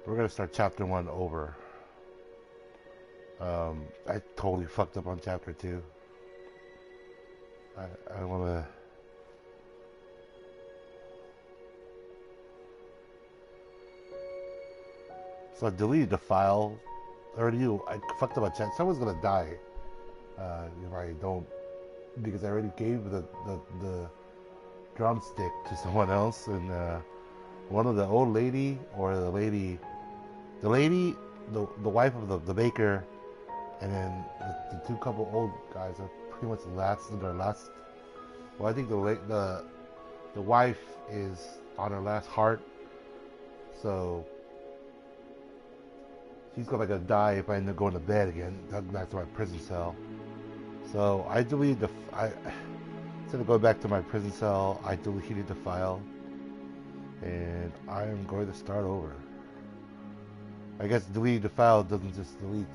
We're gonna start chapter 1 over. I totally fucked up on chapter 2. I wanna. So I deleted the file. I fucked up on chat. Someone's gonna die if I don't, because I already gave the drumstick to someone else, and one of the old lady or the lady, the wife of the baker, and then the two couple old guys are pretty much their last. Well, I think the wife is on her last heart, so she's gonna die if I end up going to bed again, back to my prison cell. So I deleted instead of going back to my prison cell, I deleted the file, and I am going to start over. I guess deleting the file doesn't just delete.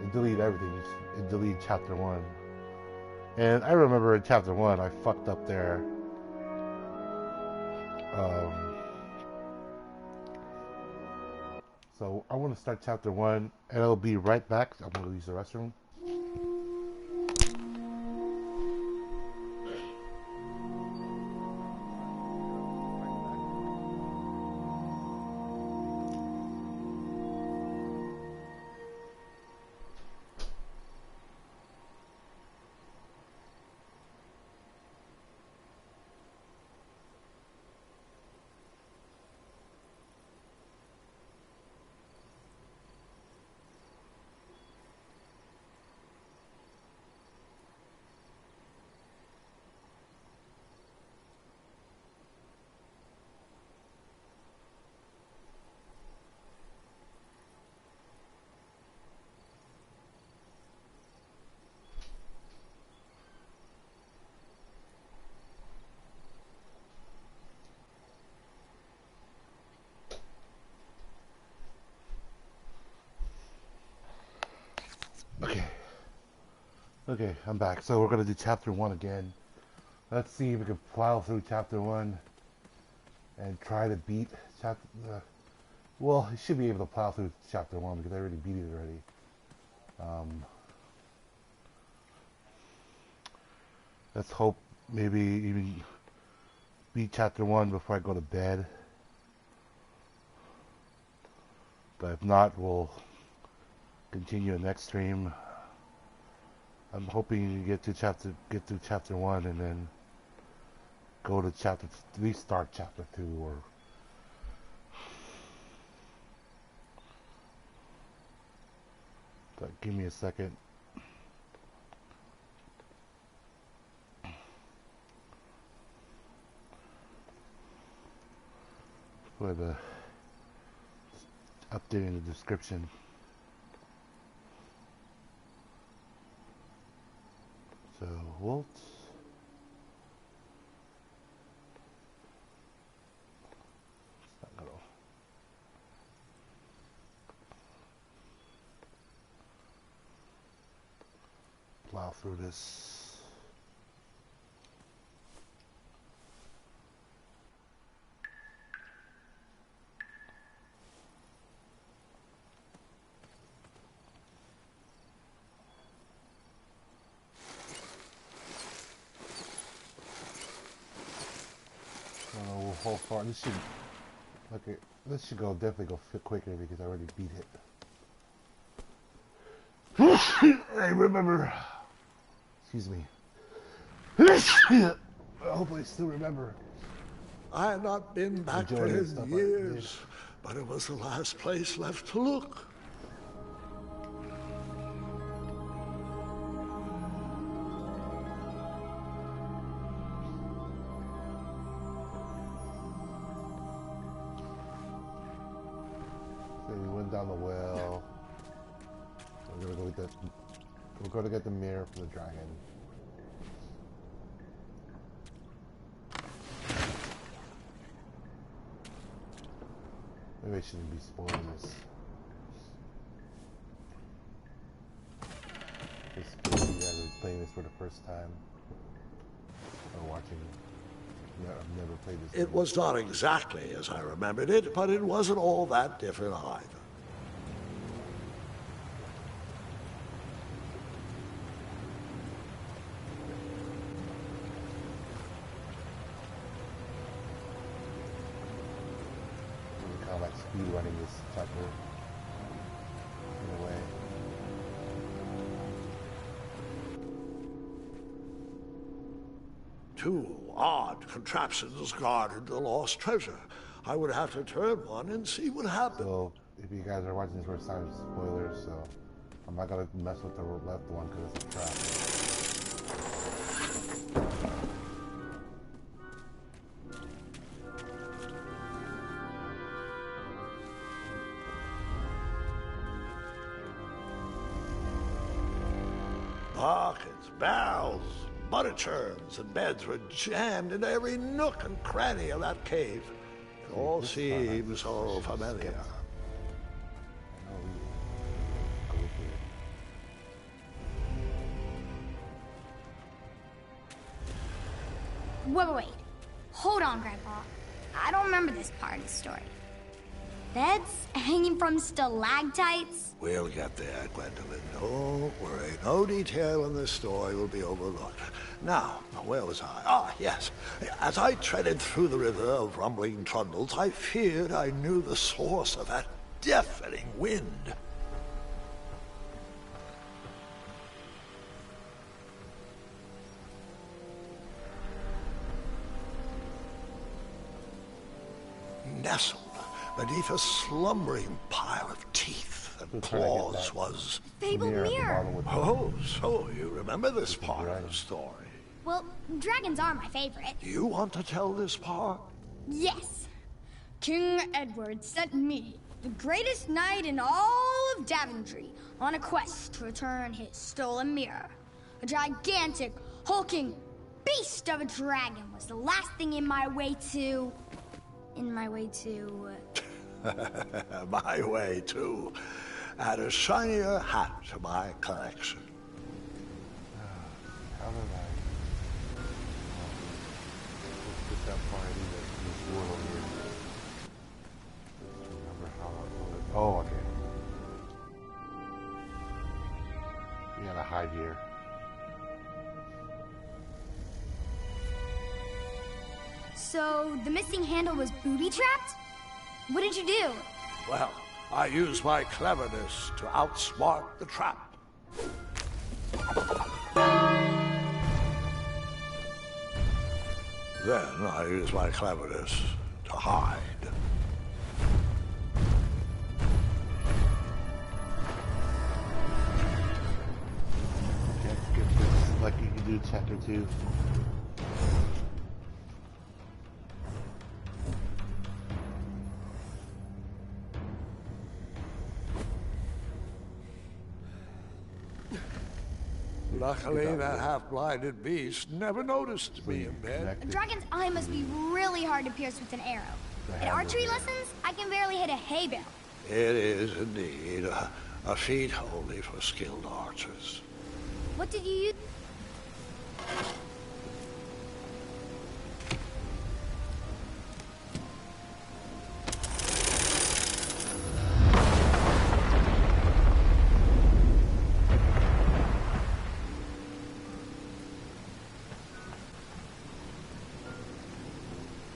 It deleted everything. It deleted chapter 1. And I remember in chapter 1, I fucked up there. Um, so I want to start chapter 1, and I'll be right back. I'm going to use the restroom. Okay, I'm back. So we're gonna do chapter 1 again. Let's see if we can plow through chapter 1 and try to beat chapter. Well, you should be able to plow through chapter 1 because I already beat it already. Let's hope maybe even beat chapter 1 before I go to bed. But if not, we'll continue the next stream. I'm hoping to get through chapter 1 and then go to restart chapter 2 or. But give me a second. For the updating the description. So Walt. It's not gonna plow through this. Whole far. This should definitely go fit quicker because I already beat it. I remember. Excuse me. Hopefully I still remember. I had not been back there in years, but it was the last place left to look. We went down the well. We're gonna get the mirror from the dragon. Maybe I shouldn't be spoiling this. Just you guys are playing this for the first time or watching. Yeah, I've never played this. It was not exactly as I remembered it, but it wasn't all that different either. Kind of like speed running this chapter in a way. Two odd contraptions guarded the lost treasure. I would have to turn one and see what happened. So if you guys are watching this first time, spoilers. So I'm not gonna mess with the left one because it's a trap. Buckets, barrels, butter churns, and beds were jammed into every nook and cranny of that cave. It all seems so familiar. Wait. Hold on, Grandpa. I don't remember this part of the story. Beds hanging from stalactites? We'll get there, Gwendolyn. Don't worry. No detail in this story will be overlooked. Now, where was I? Ah, yes. As I treaded through the river of rumbling trundles, I feared I knew the source of that deafening wind. Nestled beneath a slumbering pile of teeth and claws was... Fabled mirror. Oh, so you remember this part of the story. Well, dragons are my favorite. Do you want to tell this part? Yes. King Edward sent me, the greatest knight in all of Daventry, on a quest to return his stolen mirror. A gigantic, hulking beast of a dragon was the last thing in my way to... My way, too. Add a shinier hat to my collection. How did I... Let's get that far into this world here. Remember how I... Oh, okay. We gotta hide here. So, the missing handle was booby-trapped? What did you do? Well, I used my cleverness to outsmart the trap. Then I used my cleverness to hide. Okay, get this like you can do chapter 2. Luckily, that half-blinded beast never noticed me in bed. A dragon's eye must be really hard to pierce with an arrow. At archery lessons, I can barely hit a hay bale. It is indeed a feat only for skilled archers. What did you use?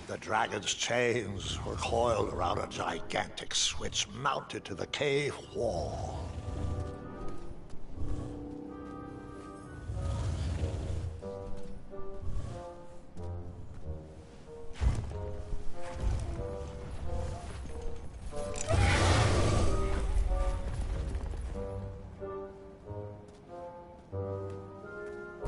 The dragon's chains were coiled around a gigantic switch mounted to the cave wall.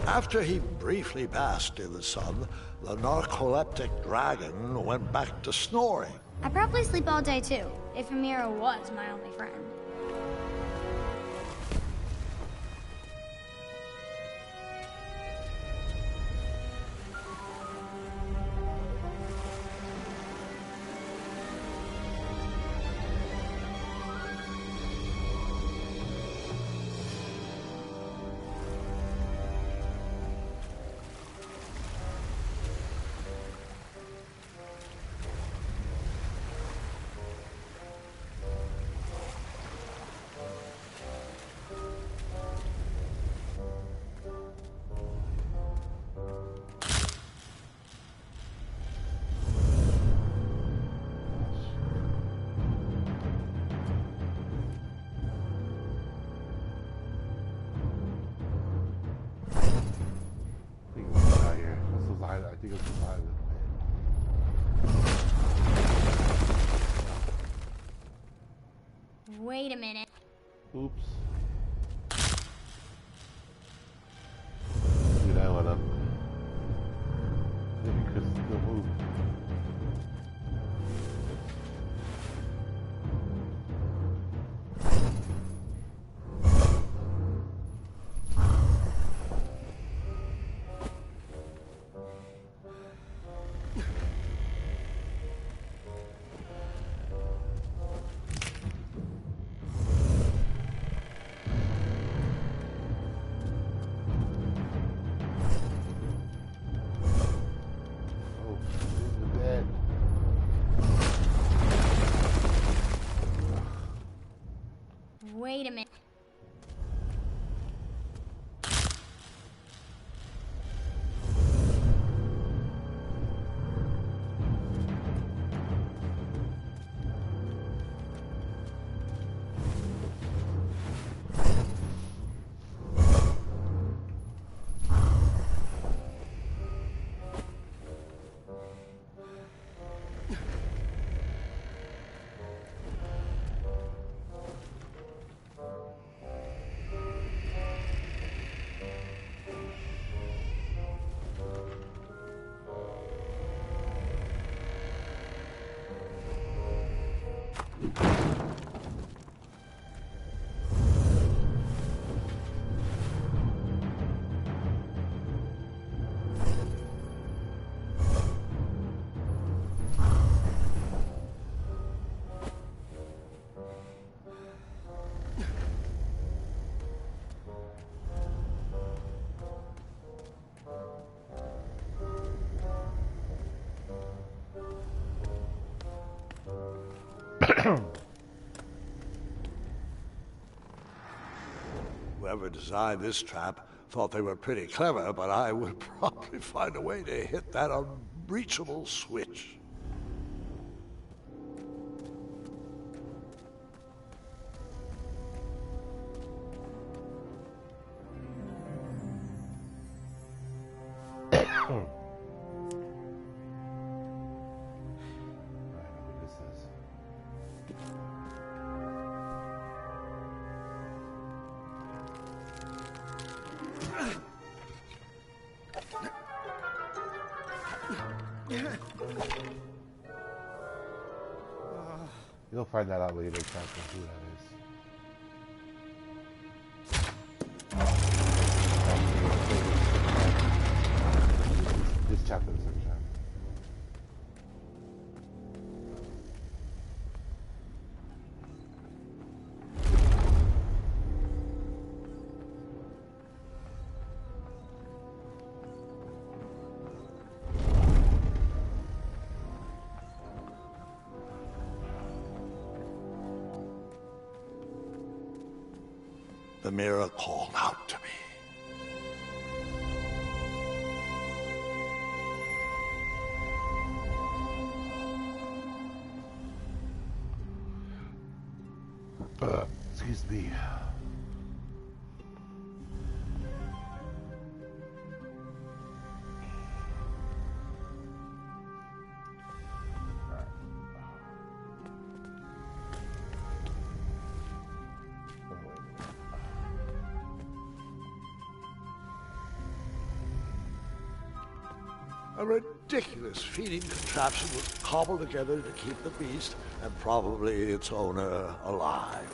After he briefly basked in the sun, the narcoleptic dragon went back to snoring. I probably sleep all day too, if Amira was my only friend. Wait a minute. Oops. Dude, I went up. Maybe Chris still move. Wait a minute. Whoever designed this trap thought they were pretty clever, but I would probably find a way to hit that unreachable switch. You'll find that out later, Captain, who that is. This chapter is a chapter. The mirror called out to me. Excuse me. A ridiculous feeding contraption was cobbled together to keep the beast and probably its owner alive.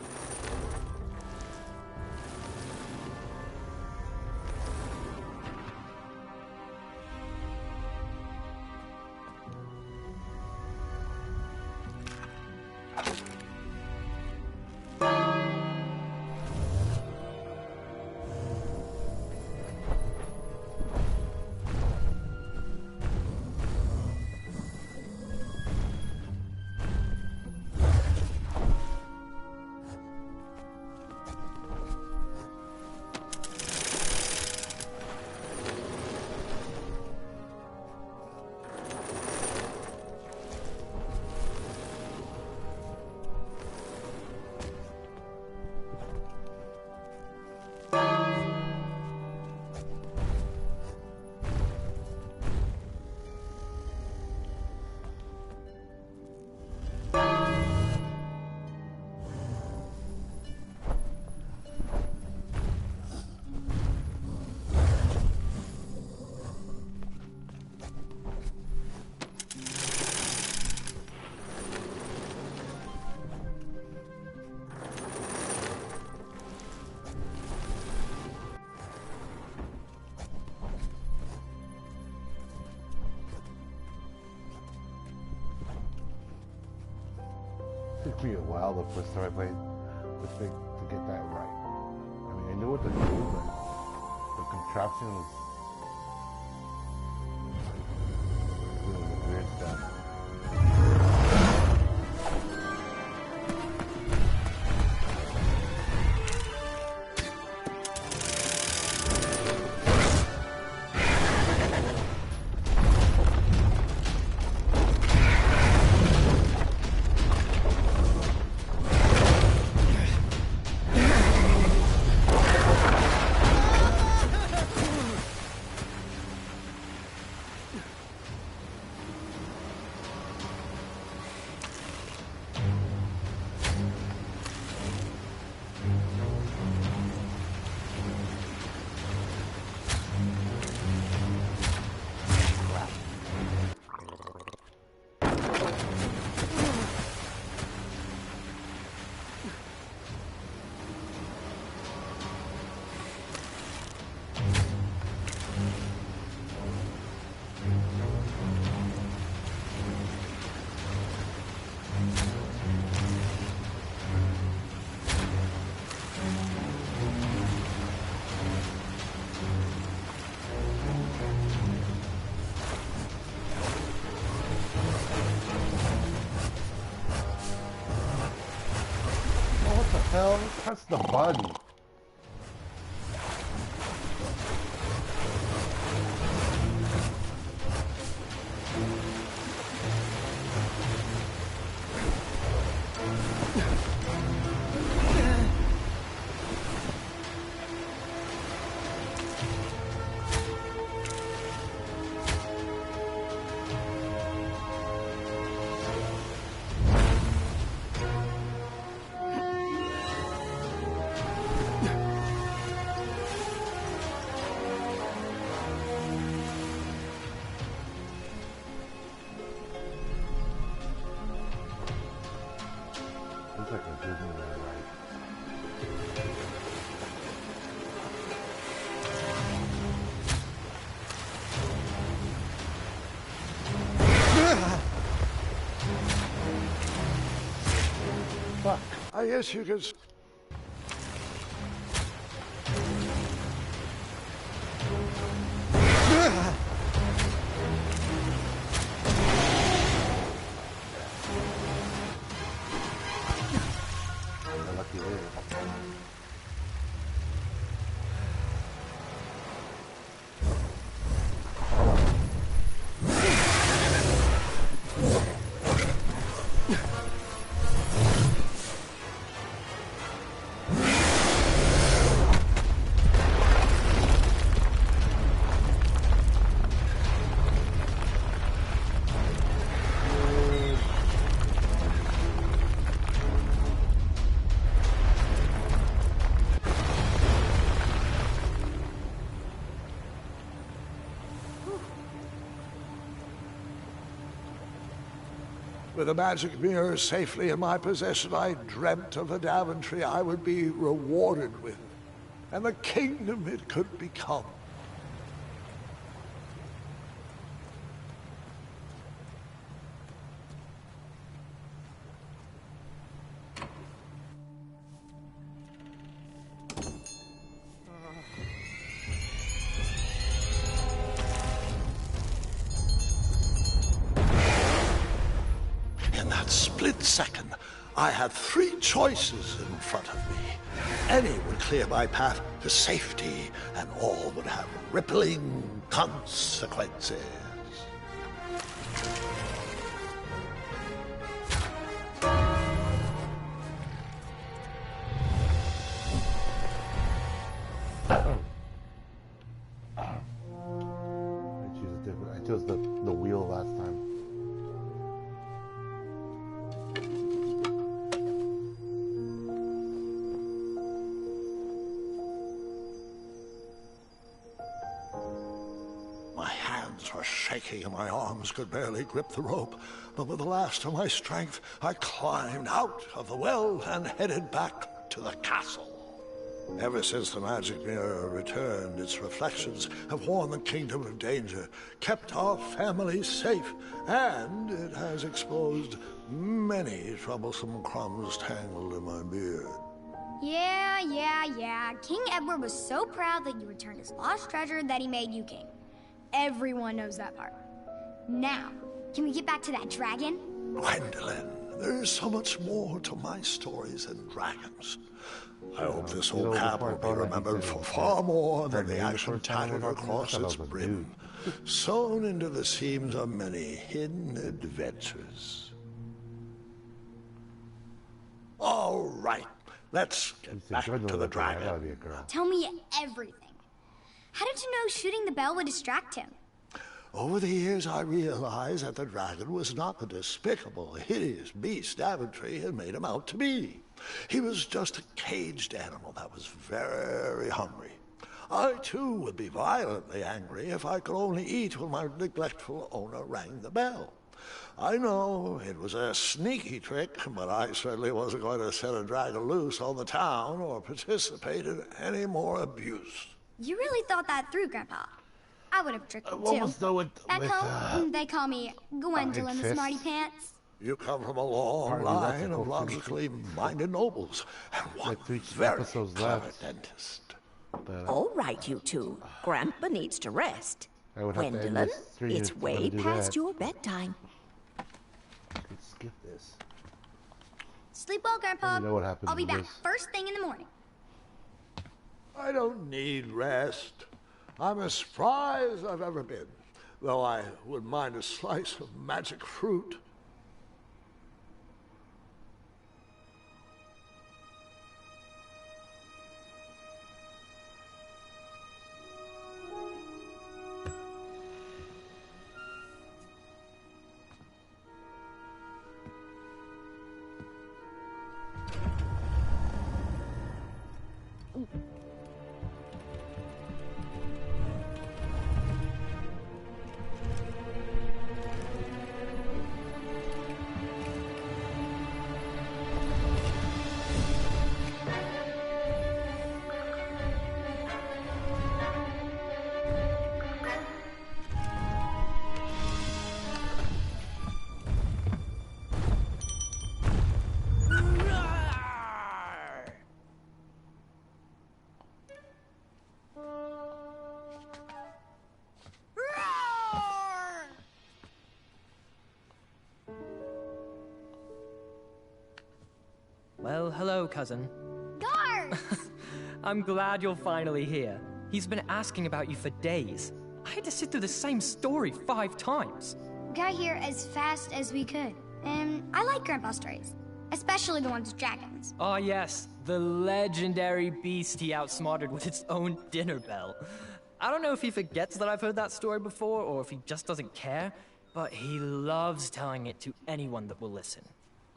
took me a while the first time I played this thing to get that right. I mean, I knew what to do, but the contraption was doing weird stuff. Hell, press the button. Looks like we're doing it right. Fuck. I guess you could... Lucky there. With the magic mirror safely in my possession, I dreamt of a Daventry I would be rewarded with, and the kingdom it could become. In that split second, I had three choices in front of me. Any would clear my path to safety, and all would have rippling consequences. I chose the wheel last time. My hands were shaking and my arms could barely grip the rope, but with the last of my strength, I climbed out of the well and headed back to the castle. Ever since the magic mirror returned, its reflections have warned the kingdom of danger, kept our family safe, and it has exposed many troublesome crumbs tangled in my beard. Yeah. King Edward was so proud that you returned his lost treasure that he made you king. Everyone knows that part. Now, can we get back to that dragon? Gwendolyn, there's so much more to my stories than dragons. I hope this old cap will be remembered for far more than the action tattered across its brim, sewn into the seams of many hidden adventures. All right, let's get back to the dragon. Tell me everything. How did you know shooting the bell would distract him? Over the years, I realized that the dragon was not the despicable, hideous beast Daventry had made him out to be. He was just a caged animal that was very hungry. I, too, would be violently angry if I could only eat when my neglectful owner rang the bell. I know it was a sneaky trick, but I certainly wasn't going to set a dragon loose on the town or participate in any more abuse. You really thought that through, Grandpa. I would have tricked him, too. Almost done with Back home, they call me Gwendolyn the Smarty Pants. You come from a long line of logically minded nobles, and one very clever dentist. All right, you two. Grandpa needs to rest. Gwendolyn, it's way past your bedtime. Skip this. Sleep well, Grandpa. You know what happens I'll be to back this. first thing in the morning. I don't need rest. I'm as spry as I've ever been, though I wouldn't mind a slice of magic fruit. Well, hello, cousin. Guards! I'm glad you're finally here. He's been asking about you for days. I had to sit through the same story 5 times. Got here as fast as we could. And I like Grandpa's stories, especially the ones with dragons. Ah, yes, the legendary beast he outsmarted with its own dinner bell. I don't know if he forgets that I've heard that story before, or if he just doesn't care, but he loves telling it to anyone that will listen.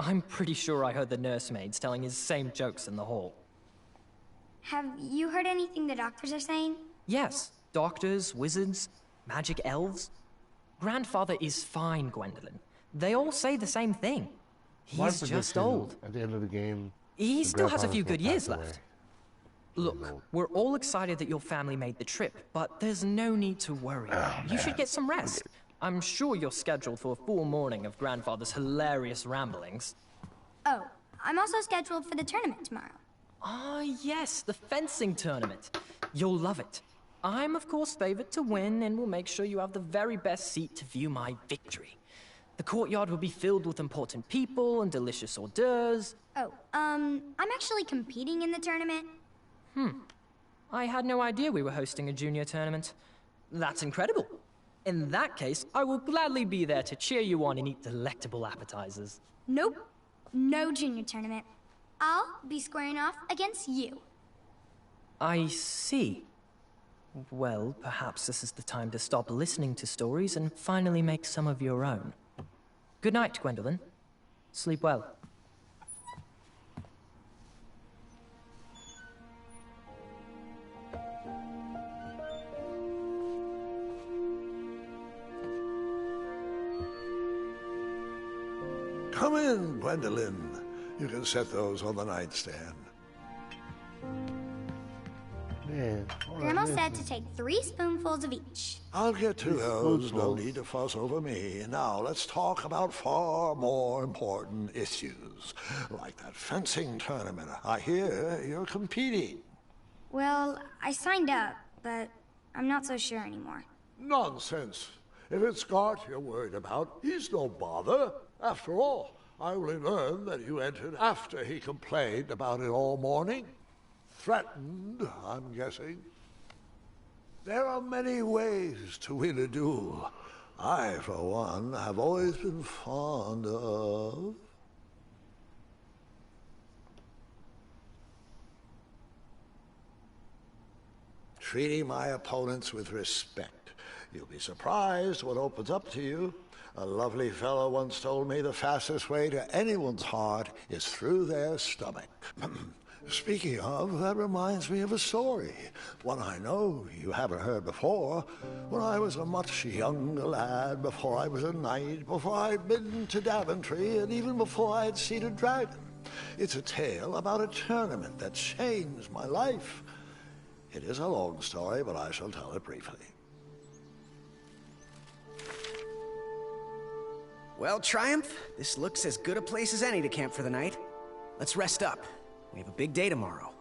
I'm pretty sure I heard the nursemaids telling his same jokes in the hall. Have you heard anything the doctors are saying? Yes, doctors, wizards, magic elves. Grandfather is fine, Gwendolyn. They all say the same thing. He's just old. At the end of the game, He still has a few good years away. left. Look, we're all excited that your family made the trip, but there's no need to worry. You should get some rest. I'm sure you're scheduled for a full morning of Grandfather's hilarious ramblings. Oh, I'm also scheduled for the tournament tomorrow. Ah, yes, the fencing tournament. You'll love it. I'm, of course, favored to win, and will make sure you have the very best seat to view my victory. The courtyard will be filled with important people and delicious hors d'oeuvres. Oh, I'm actually competing in the tournament. I had no idea we were hosting a junior tournament. That's incredible. In that case, I will gladly be there to cheer you on and eat delectable appetizers. Nope, no junior tournament. I'll be squaring off against you. I see. Well, perhaps this is the time to stop listening to stories and finally make some of your own. Good night, Gwendolyn. Sleep well. Come in, Gwendolyn. You can set those on the nightstand. Man, Grandma said to take 3 spoonfuls of each. I'll get to those. No need to fuss over me. Now let's talk about far more important issues, like that fencing tournament. I hear you're competing. Well, I signed up, but I'm not so sure anymore. Nonsense. If it's Scott you're worried about, he's no bother. After all, I only learned that you entered after he complained about it all morning. Threatened, I'm guessing. There are many ways to win a duel. I, for one, have always been fond of... treating my opponents with respect. You'll be surprised what opens up to you. A lovely fellow once told me the fastest way to anyone's heart is through their stomach. Speaking of, that reminds me of a story. One I know you haven't heard before. When I was a much younger lad, before I was a knight, before I'd been to Daventry, and even before I'd seen a dragon. It's a tale about a tournament that changed my life. It is a long story, but I shall tell it briefly. Well, Triumph, this looks as good a place as any to camp for the night. Let's rest up. We have a big day tomorrow.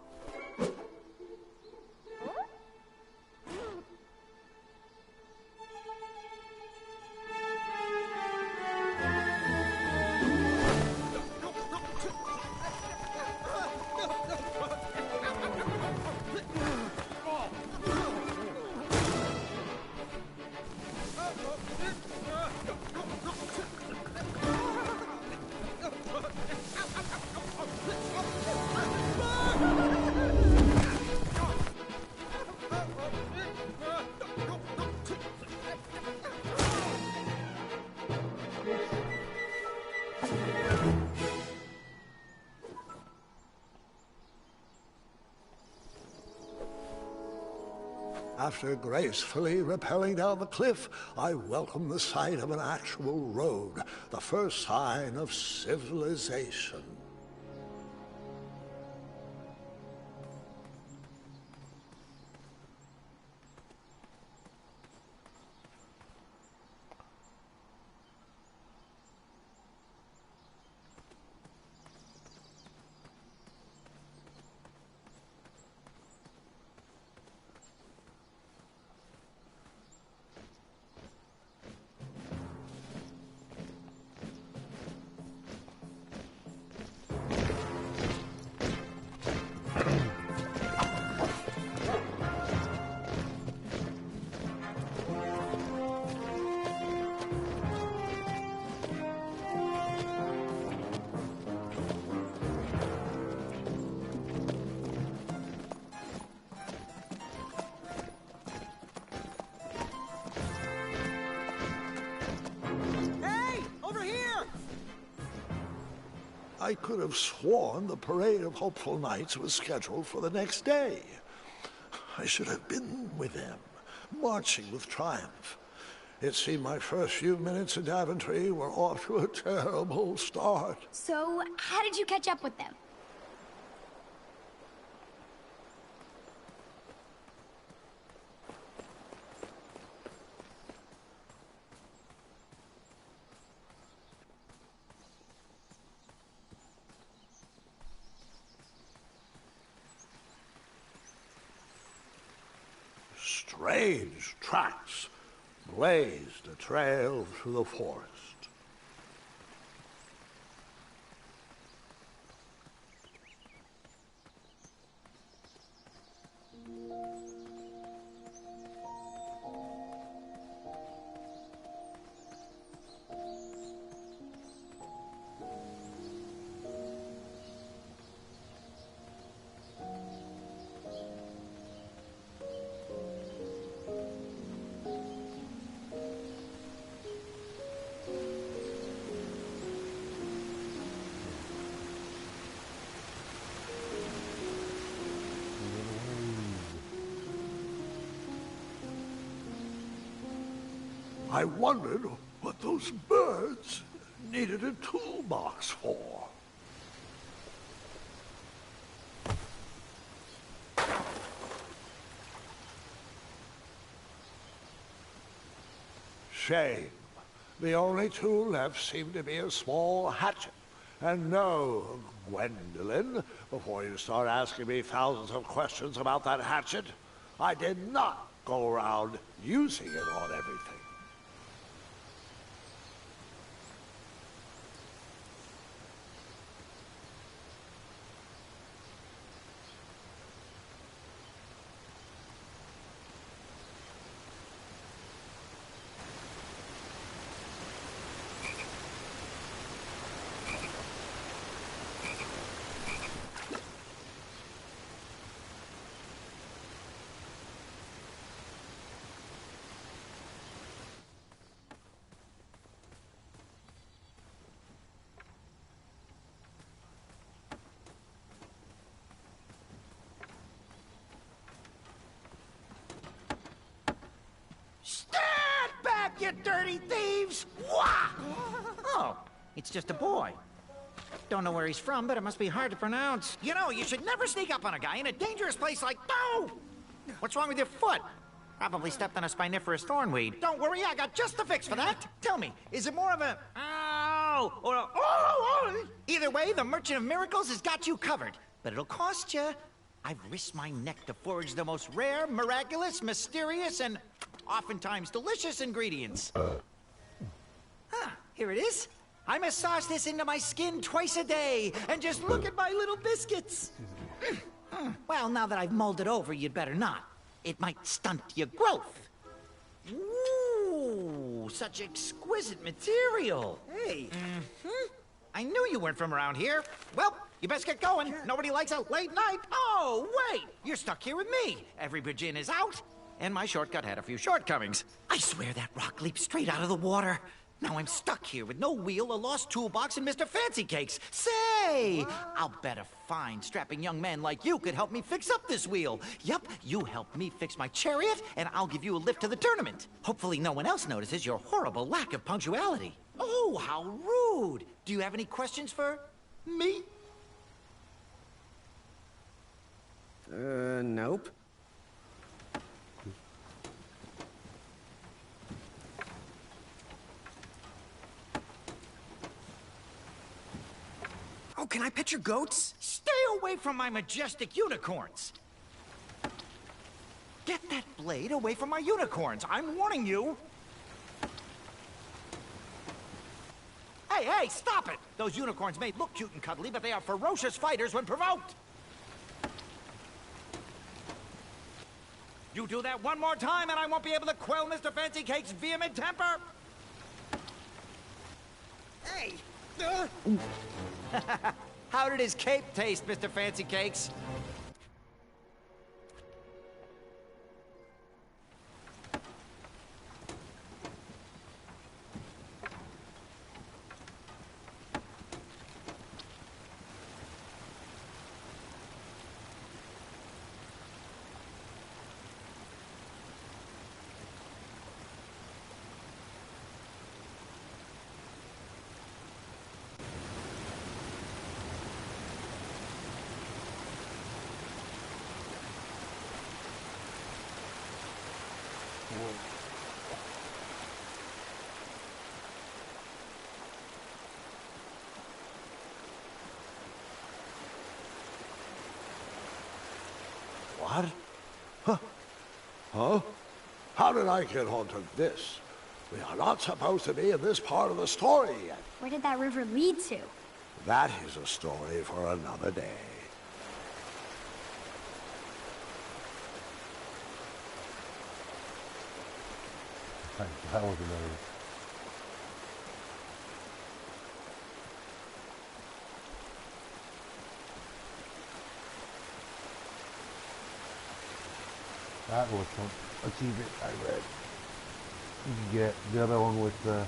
After gracefully rappelling down the cliff, I welcomed the sight of an actual road, the first sign of civilization. I could have sworn the parade of hopeful knights was scheduled for the next day. I should have been with them, marching with triumph. It seemed my first few minutes in Daventry were off to a terrible start. So, how did you catch up with them? Strange tracks blazed a trail through the forest. I wondered what those birds needed a toolbox for. shame. The only tool left seemed to be a small hatchet. And no, Gwendolyn, before you start asking me thousands of questions about that hatchet, I did not go around using it on everything. Stand back, you dirty thieves! Wah! Oh, it's just a boy. Don't know where he's from, but it must be hard to pronounce. You know, you should never sneak up on a guy in a dangerous place like... No! What's wrong with your foot? Probably stepped on a spiniferous thornweed. Don't worry, I got just the fix for that. Tell me, is it more of a... Ow! Or a... Oh! Either way, the Merchant of Miracles has got you covered. But it'll cost you. I've risked my neck to forage the most rare, miraculous, mysterious, and oftentimes delicious ingredients. Here it is. I massage this into my skin twice a day, and just look at my little biscuits. Well, now that I've mulled it over, you'd better not. It might stunt your growth. Ooh, such exquisite material. Hey. I knew you weren't from around here. Well, you best get going. Nobody likes a late night. Oh, wait. You're stuck here with me. Every bridge in is out, and my shortcut had a few shortcomings. I swear that rock leaped straight out of the water. Now I'm stuck here with no wheel, a lost toolbox, and Mr. Fancy Cakes. Say, I'll bet a fine, strapping young man like you could help me fix up this wheel. Yup, you help me fix my chariot, and I'll give you a lift to the tournament. Hopefully no one else notices your horrible lack of punctuality. Oh, how rude. Do you have any questions for me? Nope. Oh, can I pet your goats? Stay away from my majestic unicorns. Get that blade away from my unicorns. I'm warning you. Hey, stop it! Those unicorns may look cute and cuddly, but they are ferocious fighters when provoked. You do that one more time, and I won't be able to quell Mr. Fancy Cake's vehement temper. Hey! How did his cape taste, Mr. Fancy Cakes? What? Huh? How did I get onto this? We are not supposed to be in this part of the story yet. Where did that river lead to? That is a story for another day. That was another. That was some achievement I read. You can get the other one with the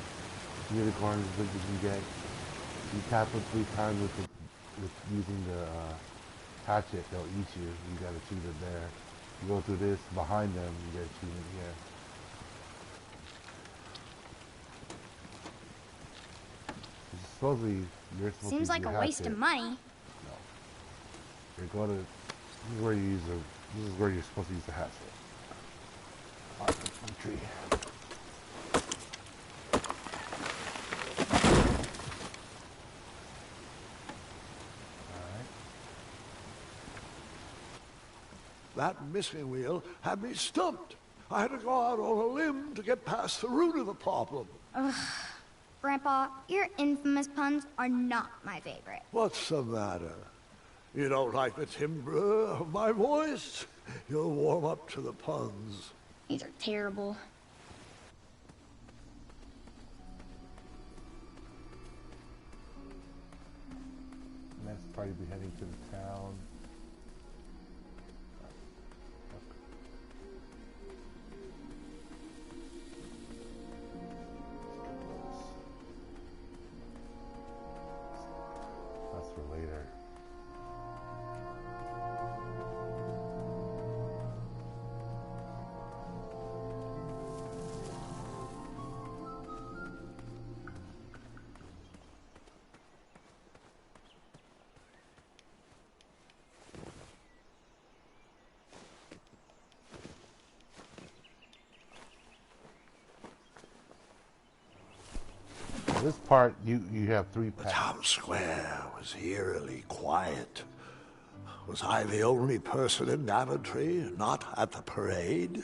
unicorns that you can get. You tap it 3 times with using the hatchet, they'll eat you. You got achievement there. You go through this behind them, you get achievement here. Supposedly you're supposed Seems to like a waste of money. No. You're going to. This is where you use the. This is where you're supposed to use the hatchet. On the tree. That missing wheel had me stumped. I had to go out on a limb to get past the root of the problem. Ugh. Grandpa, your infamous puns are not my favorite. What's the matter? You don't like the timbre of my voice? You'll warm up to the puns. These are terrible. Next party be heading to the town. That's for later. This part, you have 3 The packs. town square was eerily quiet. Was I the only person in Daventry not at the parade?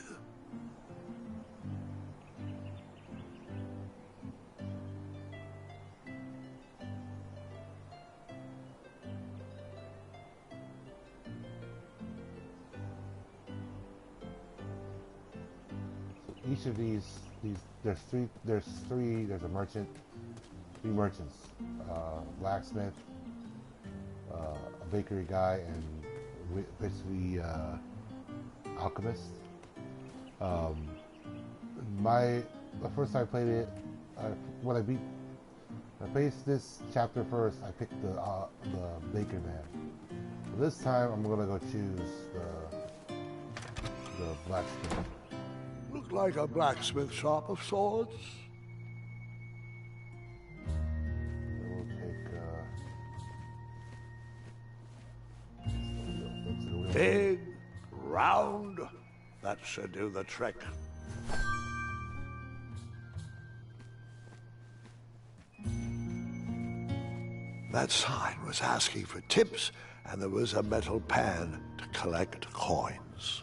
Each of these there's a merchant, 3 merchants, blacksmith, a bakery guy, and basically alchemist. The first time I played it, when I faced this chapter first, I picked the baker man. This time I'm gonna go choose the blacksmith. Looked like a blacksmith shop of sorts. We'll take Big, round, that should do the trick. That sign was asking for tips, and there was a metal pan to collect coins.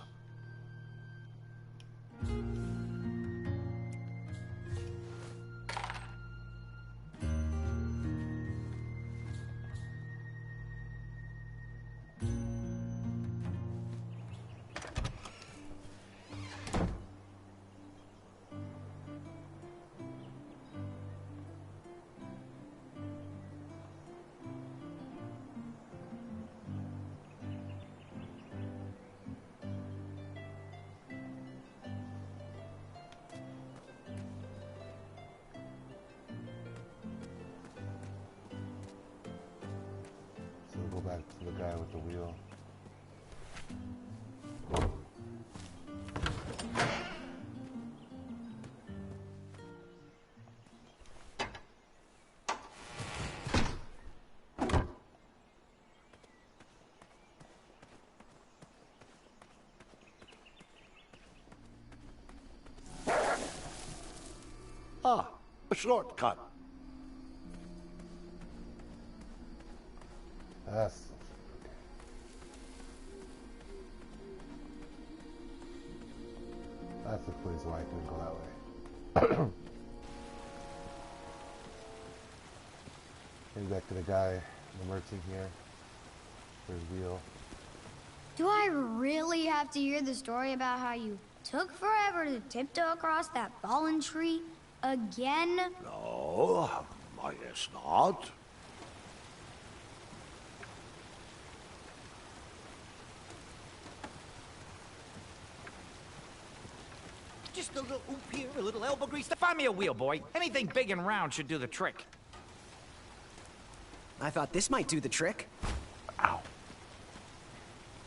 Go back to the guy with the wheel. Ah, a shortcut. That's the place why I couldn't go that way. Getting back to the guy, the merchant here, for his wheel. Do I really have to hear the story about how you took forever to tiptoe across that fallen tree again? No, I guess not. Just a little oop here, a little elbow grease. Find me a wheel, boy. Anything big and round should do the trick. I thought this might do the trick. Ow.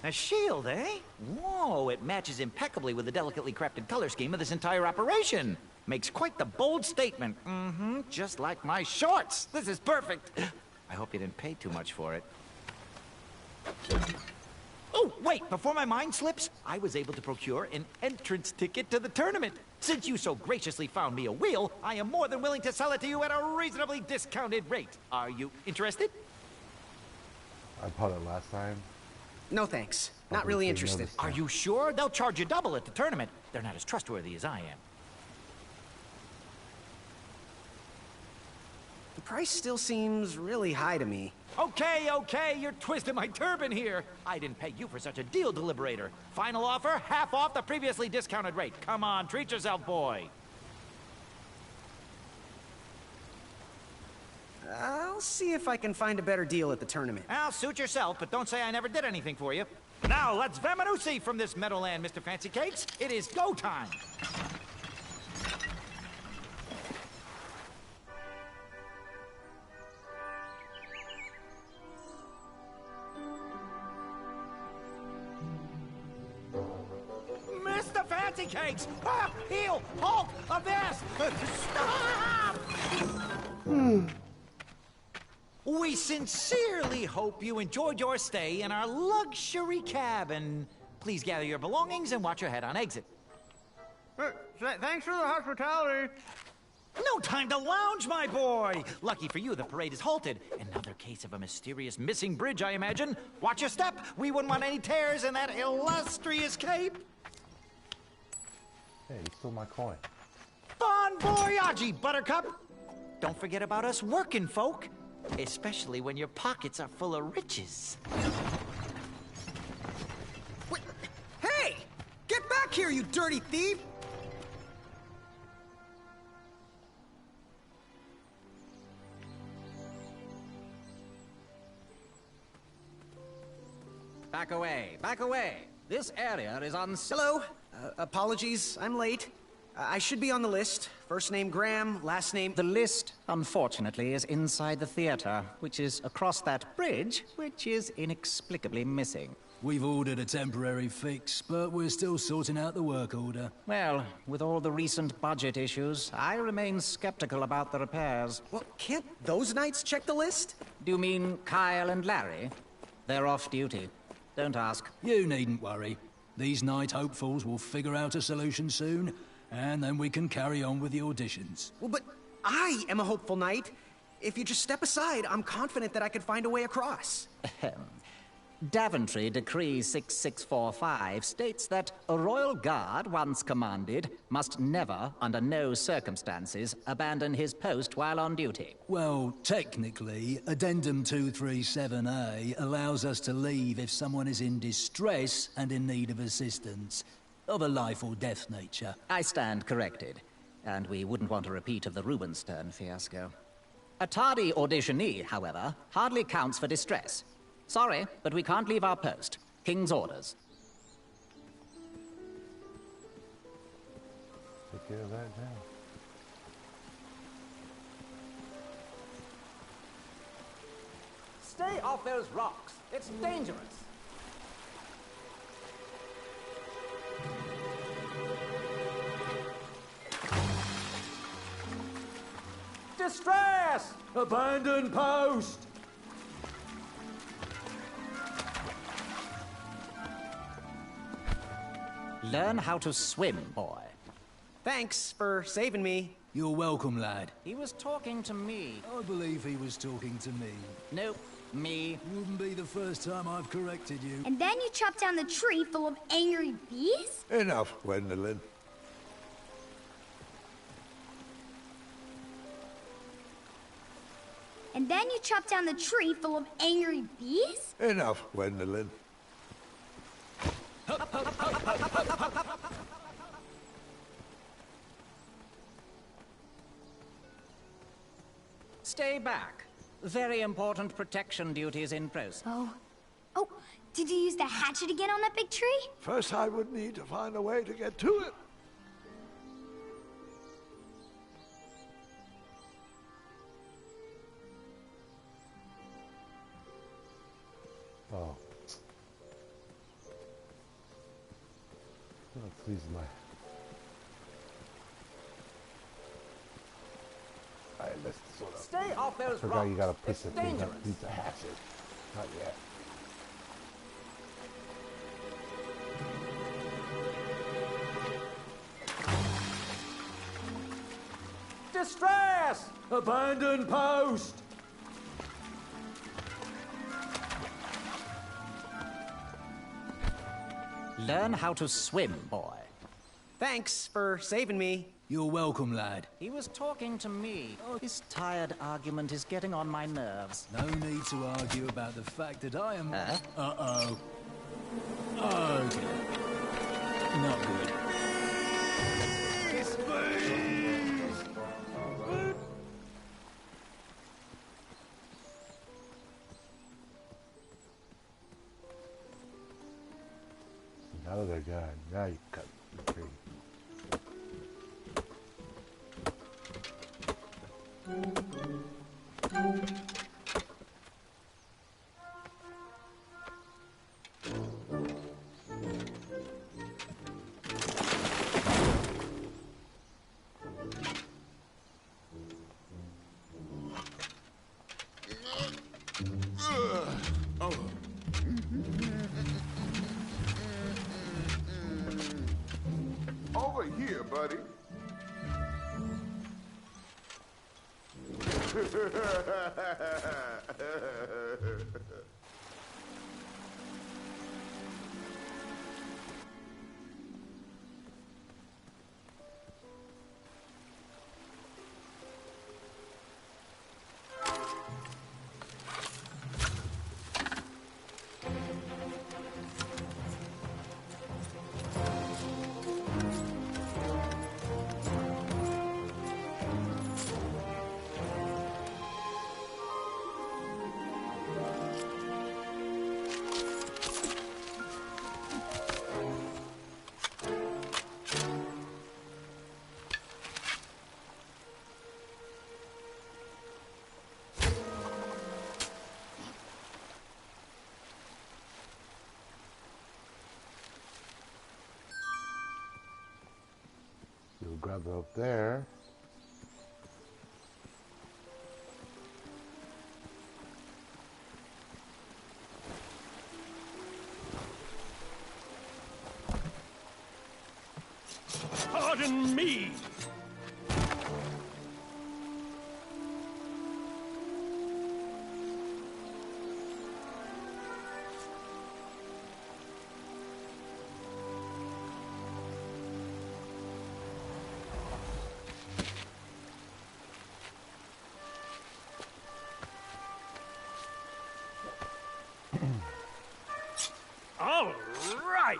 A shield, eh? Whoa, it matches impeccably with the delicately crafted color scheme of this entire operation. Makes quite the bold statement. Mm-hmm, just like my shorts. This is perfect. I hope you didn't pay too much for it. Oh, wait, before my mind slips, I was able to procure an entrance ticket to the tournament. Since you so graciously found me a wheel, I am more than willing to sell it to you at a reasonably discounted rate. Are you interested? I bought it last time. No thanks. Not really interested. Are you sure? They'll charge you double at the tournament. They're not as trustworthy as I am. The price still seems really high to me. Okay, you're twisting my turban here. I didn't pay you for such a deal, Deliberator. Final offer, half off the previously discounted rate. Come on, treat yourself, boy. I'll see if I can find a better deal at the tournament. Well, suit yourself, but don't say I never did anything for you. Now, let's Vamanusi from this Meadowland, Mr. Fancy Cakes. It is go time. Mr. Fancy Cakes! Ah, heel! Halt! Avast! Stop! We sincerely hope you enjoyed your stay in our luxury cabin. Please gather your belongings and watch your head on exit. Thanks for the hospitality. No time to lounge, my boy! Lucky for you, the parade is halted. Another case of a mysterious missing bridge, I imagine. Watch your step. We wouldn't want any tears in that illustrious cape. Hey, you stole my coin. Bon voyage, Buttercup! Don't forget about us working folk. Especially when your pockets are full of riches. Wait, hey! Get back here, you dirty thief! Back away, back away. This area is on... Hello. Apologies, I'm late. I should be on the list. First name Graham, last name... The list, unfortunately, is inside the theater, which is across that bridge, which is inexplicably missing. We've ordered a temporary fix, but we're still sorting out the work order. Well, with all the recent budget issues, I remain skeptical about the repairs. Well, can't those knights check the list? Do you mean Kyle and Larry? They're off duty. Don't ask. You needn't worry. These night hopefuls will figure out a solution soon, and then we can carry on with the auditions. Well, but I am a hopeful knight. If you just step aside, I'm confident that I could find a way across. Daventry Decree 6645 states that a royal guard once commanded must never, under no circumstances, abandon his post while on duty. Well, technically, Addendum 237A allows us to leave if someone is in distress and in need of assistance, of a life or death nature. I stand corrected, and we wouldn't want a repeat of the Rubenstern fiasco. A tardy auditionee, however, hardly counts for distress. Sorry, but we can't leave our post. King's orders. Take care of that now. Stay off those rocks. It's dangerous. Distress! Abandon post! Learn how to swim, boy. Thanks for saving me. You're welcome, lad. He was talking to me. I believe he was talking to me. Nope, me. Wouldn't be the first time I've corrected you. And then you chop down the tree full of angry bees? Enough, Gwendolyn. And then you chop down the tree full of angry bees? Enough, Gwendolyn. Stay back. Very important protection duties in process. Oh, did you use the hatchet again on that big tree? First, I would need to find a way to get to it. Oh. Oh, please, my. I missed sort of. Stay off those Forgot rocks. you gotta push It's it. dangerous. Use the hatchet. Not yet. Distress! Abandon post! Learn how to swim, boy. Thanks for saving me. You're welcome, lad. He was talking to me. Oh, this tired argument is getting on my nerves. No need to argue about the fact that I am... Uh-oh. Okay. Not good. Now they're gone. Now you cut the tree. Over here, buddy. You'll grab the rope there. Pardon me! All right!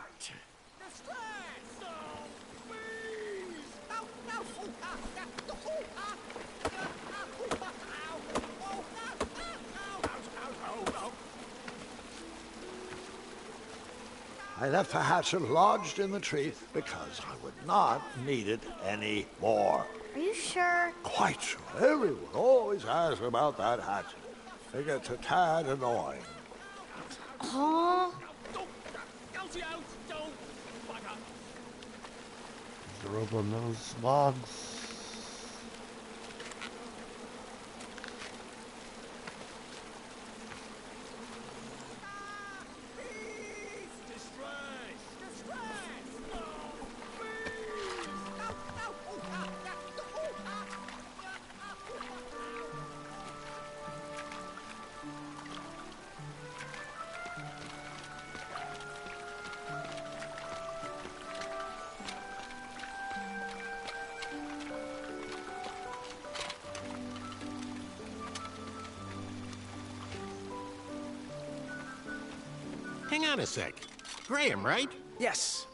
I left the hatchet lodged in the tree because I would not need it anymore. Are you sure? Quite sure. Everyone always asks about that hatchet. Figure it's a tad annoying. Huh? The rope on those logs. Hang on a sec. Graham, right? Yes.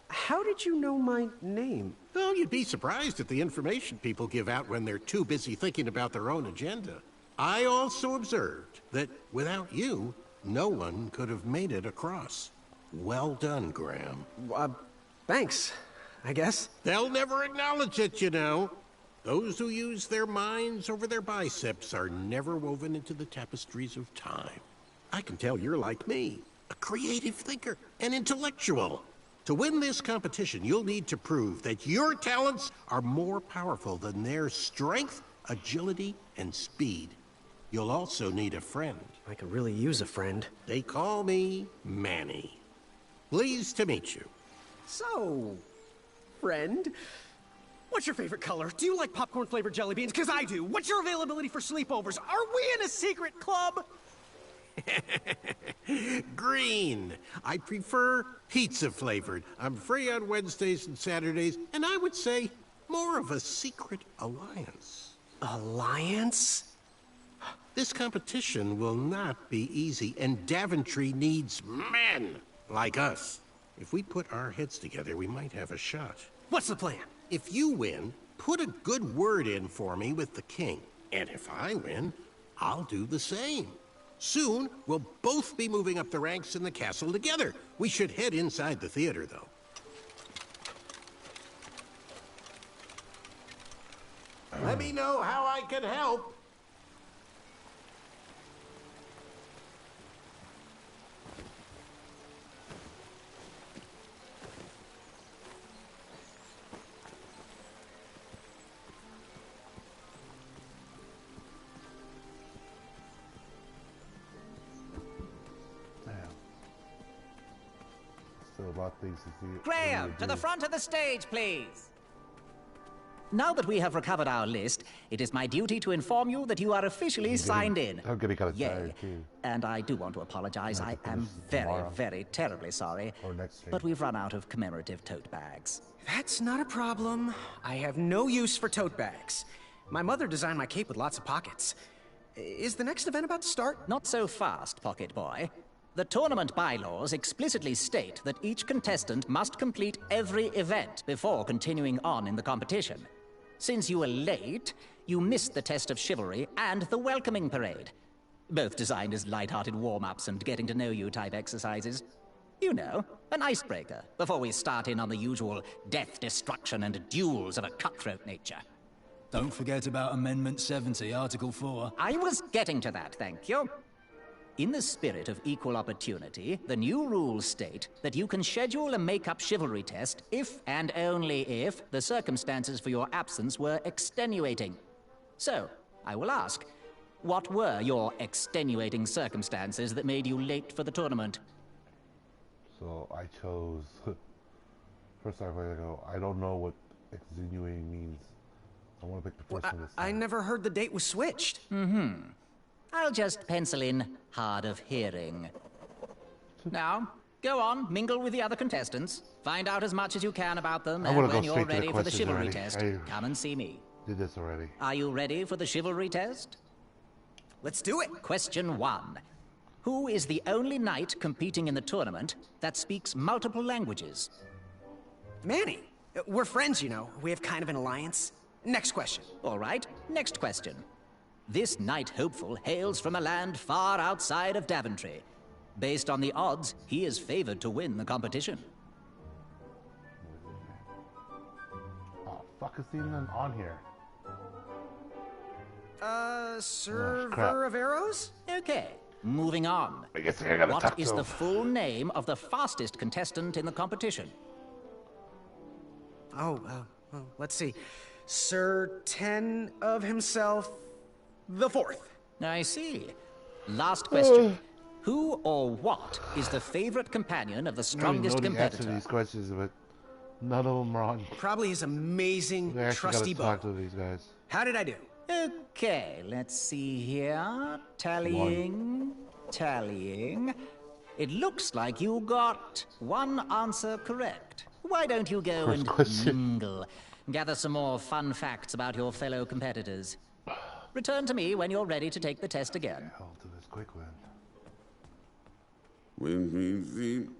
How did you know my name? Oh, you'd be surprised at the information people give out when they're too busy thinking about their own agenda. I also observed that without you, no one could have made it across. Well done, Graham. Thanks, I guess. They'll never acknowledge it, you know. Those who use their minds over their biceps are never woven into the tapestries of time. I can tell you're like me, a creative thinker, an intellectual. To win this competition, you'll need to prove that your talents are more powerful than their strength, agility, and speed. You'll also need a friend. I could really use a friend. They call me Manny. Pleased to meet you. So, friend, what's your favorite color? Do you like popcorn-flavored jelly beans? Because I do. What's your availability for sleepovers? Are we in a secret club? Green. I prefer pizza flavored. I'm free on Wednesdays and Saturdays, and I would say more of a secret alliance. Alliance? This competition will not be easy, and Daventry needs men like us. If we put our heads together, we might have a shot. What's the plan? If you win, put a good word in for me with the king. And if I win, I'll do the same. Soon, we'll both be moving up the ranks in the castle together. We should head inside the theater, though. Let me know how I can help. Graham, to the front of the stage, please. Now that we have recovered our list, it is my duty to inform you that you are officially signed in. I'm getting kind of tired, too. And I do want to apologize. I am very terribly sorry. But we've run out of commemorative tote bags. That's not a problem. I have no use for tote bags. My mother designed my cape with lots of pockets. Is the next event about to start? Not so fast, Pocket Boy. The tournament bylaws explicitly state that each contestant must complete every event before continuing on in the competition. Since you were late, you missed the test of chivalry and the welcoming parade. Both designed as light-hearted warm-ups and getting-to-know-you type exercises. You know, an icebreaker, before we start in on the usual death, destruction, and duels of a cutthroat nature. Don't forget about Amendment 70, Article 4. I was getting to that, thank you. In the spirit of equal opportunity, the new rules state that you can schedule a make-up chivalry test if and only if the circumstances for your absence were extenuating. So, I will ask, what were your extenuating circumstances that made you late for the tournament? So, I chose... First off, I don't know what extenuating means. I want to pick the first one this time. I never heard the date was switched. I'll just pencil in hard of hearing. Now, go on, mingle with the other contestants. Find out as much as you can about them, and when you're ready for the chivalry test, come and see me. Did this already. Are you ready for the chivalry test? Let's do it. Question 1. Who is the only knight competing in the tournament that speaks multiple languages? Manny. We're friends, you know. We have kind of an alliance. Next question. All right, next question. This knight hopeful hails from a land far outside of Daventry. Based on the odds, he is favored to win the competition. Oh, fuck, is he even on here? Server of Arrows? Okay, moving on. I guess I gotta What is the full name of the fastest contestant in the competition? Let's see. Sir Ten of himself... the fourth. I see. Last question. Who or what is the favorite companion of the strongest competitor? These questions, but none of them are on. Probably his amazing, trusty bow. Talk to these guys. How did I do? Okay, let's see here. Tallying. It looks like you got one answer correct. Why don't you go and mingle? Gather some more fun facts about your fellow competitors. Return to me when you're ready to take the test again. I'll do this quick one.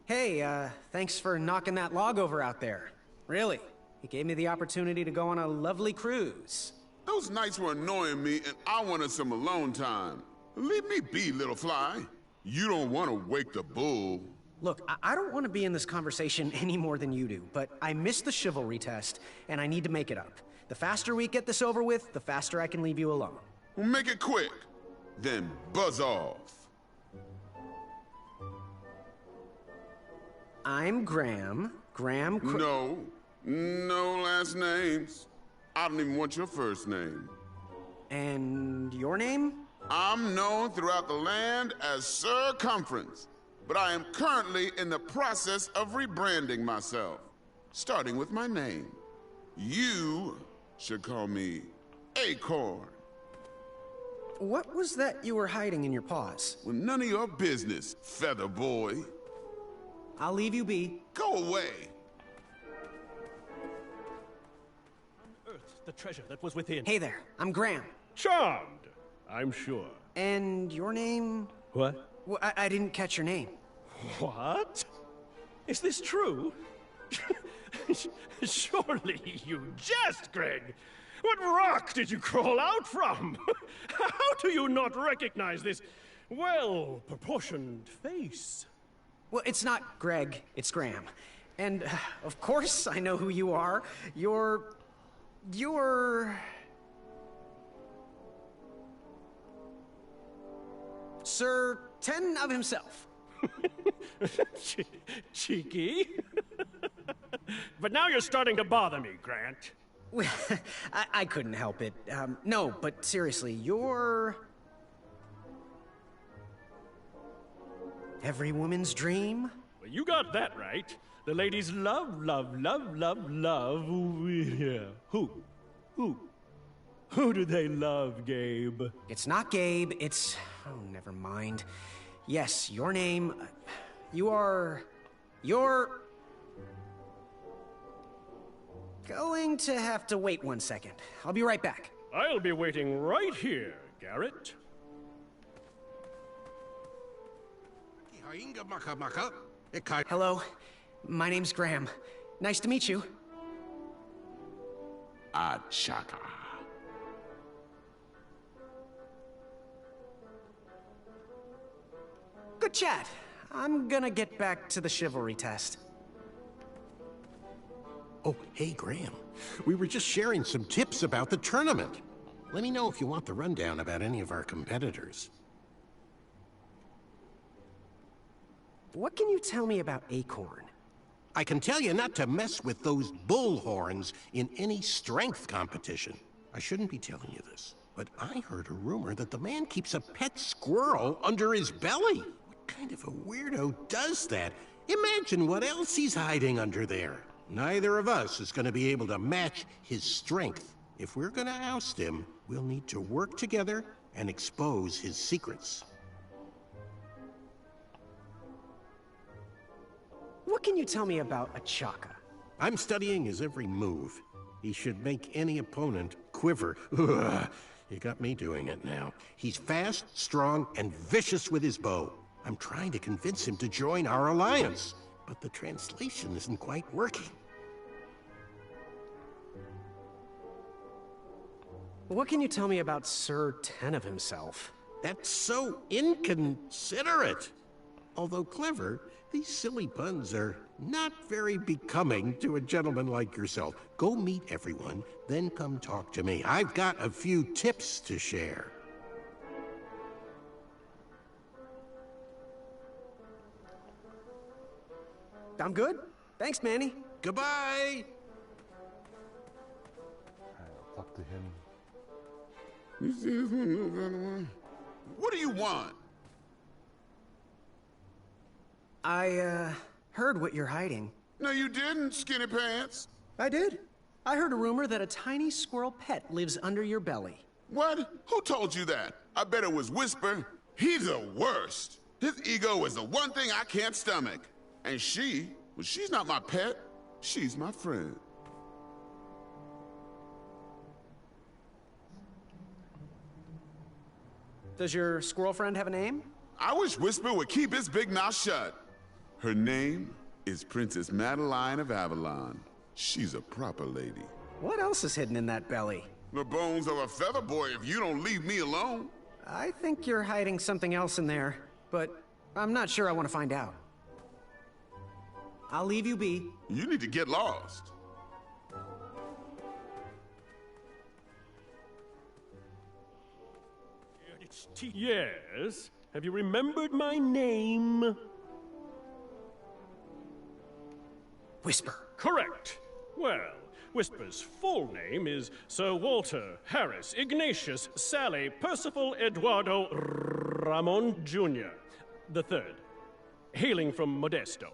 Hey, thanks for knocking that log over out there. Really, it gave me the opportunity to go on a lovely cruise. Those nights were annoying me, and I wanted some alone time. Leave me be, little fly. You don't want to wake the bull. Look, I don't want to be in this conversation any more than you do, but I missed the chivalry test, and I need to make it up. The faster we get this over with, the faster I can leave you alone. Well, make it quick. Then buzz off. I'm Graham. No last names. I don't even want your first name. And your name? I'm known throughout the land as Circumference, but I am currently in the process of rebranding myself, starting with my name. You should call me Acorn. What was that you were hiding in your paws? Well, none of your business, feather boy. I'll leave you be. Go away. Unearthed the treasure that was within. Hey there, I'm Graham. Charmed, I'm sure. And your name? What? Well, I didn't catch your name. What? Is this true? Surely you jest, Greg. What rock did you crawl out from? How do you not recognize this well-proportioned face? Well, it's not Greg, it's Graham. And, of course, I know who you are. You're... Sir Ten of himself. Cheeky. But now you're starting to bother me, Grant. I couldn't help it. No, but seriously, you're... every woman's dream? Well, you got that right. The ladies love, love, love, love, love... Yeah. Who? Who do they love, Gabe? It's not Gabe, it's... oh, never mind. Yes, your name... you're... going to have to wait 1 second. I'll be right back. I'll be waiting right here, Garrett. Hello, my name's Graham. Nice to meet you. Achaka. Good chat. I'm gonna get back to the chivalry test. Oh, hey, Graham. We were just sharing some tips about the tournament. Let me know if you want the rundown about any of our competitors. What can you tell me about Acorn? I can tell you not to mess with those bullhorns in any strength competition. I shouldn't be telling you this, but I heard a rumor that the man keeps a pet squirrel under his belly. What kind of a weirdo does that? Imagine what else he's hiding under there. Neither of us is going to be able to match his strength. If we're going to oust him, we'll need to work together and expose his secrets. What can you tell me about Achaka? I'm studying his every move. He should make any opponent quiver. Ugh, you got me doing it now. He's fast, strong, and vicious with his bow. I'm trying to convince him to join our alliance, but the translation isn't quite working. What can you tell me about Sir Ten of himself? That's so inconsiderate. Although clever, these silly puns are not very becoming to a gentleman like yourself. Go meet everyone, then come talk to me. I've got a few tips to share. I'm good. Thanks, Manny. Goodbye! I'll talk to him. What do you want? I, heard what you're hiding. No, you didn't, skinny pants. I did. I heard a rumor that a tiny squirrel pet lives under your belly. What? Who told you that? I bet it was Whisper. He's the worst. His ego is the one thing I can't stomach. And she, well, she's not my pet. She's my friend. Does your squirrel friend have a name? I wish Whisper would keep his big mouth shut. Her name is Princess Madeline of Avalon. She's a proper lady. What else is hidden in that belly? The bones of a feather boy if you don't leave me alone. I think you're hiding something else in there, but I'm not sure I want to find out. I'll leave you be. You need to get lost. Yes? Have you remembered my name? Whisper. Correct. Well, Whisper's full name is Sir Walter Harris Ignatius Sally Percival Eduardo Ramon Jr. the Third, hailing from Modesto.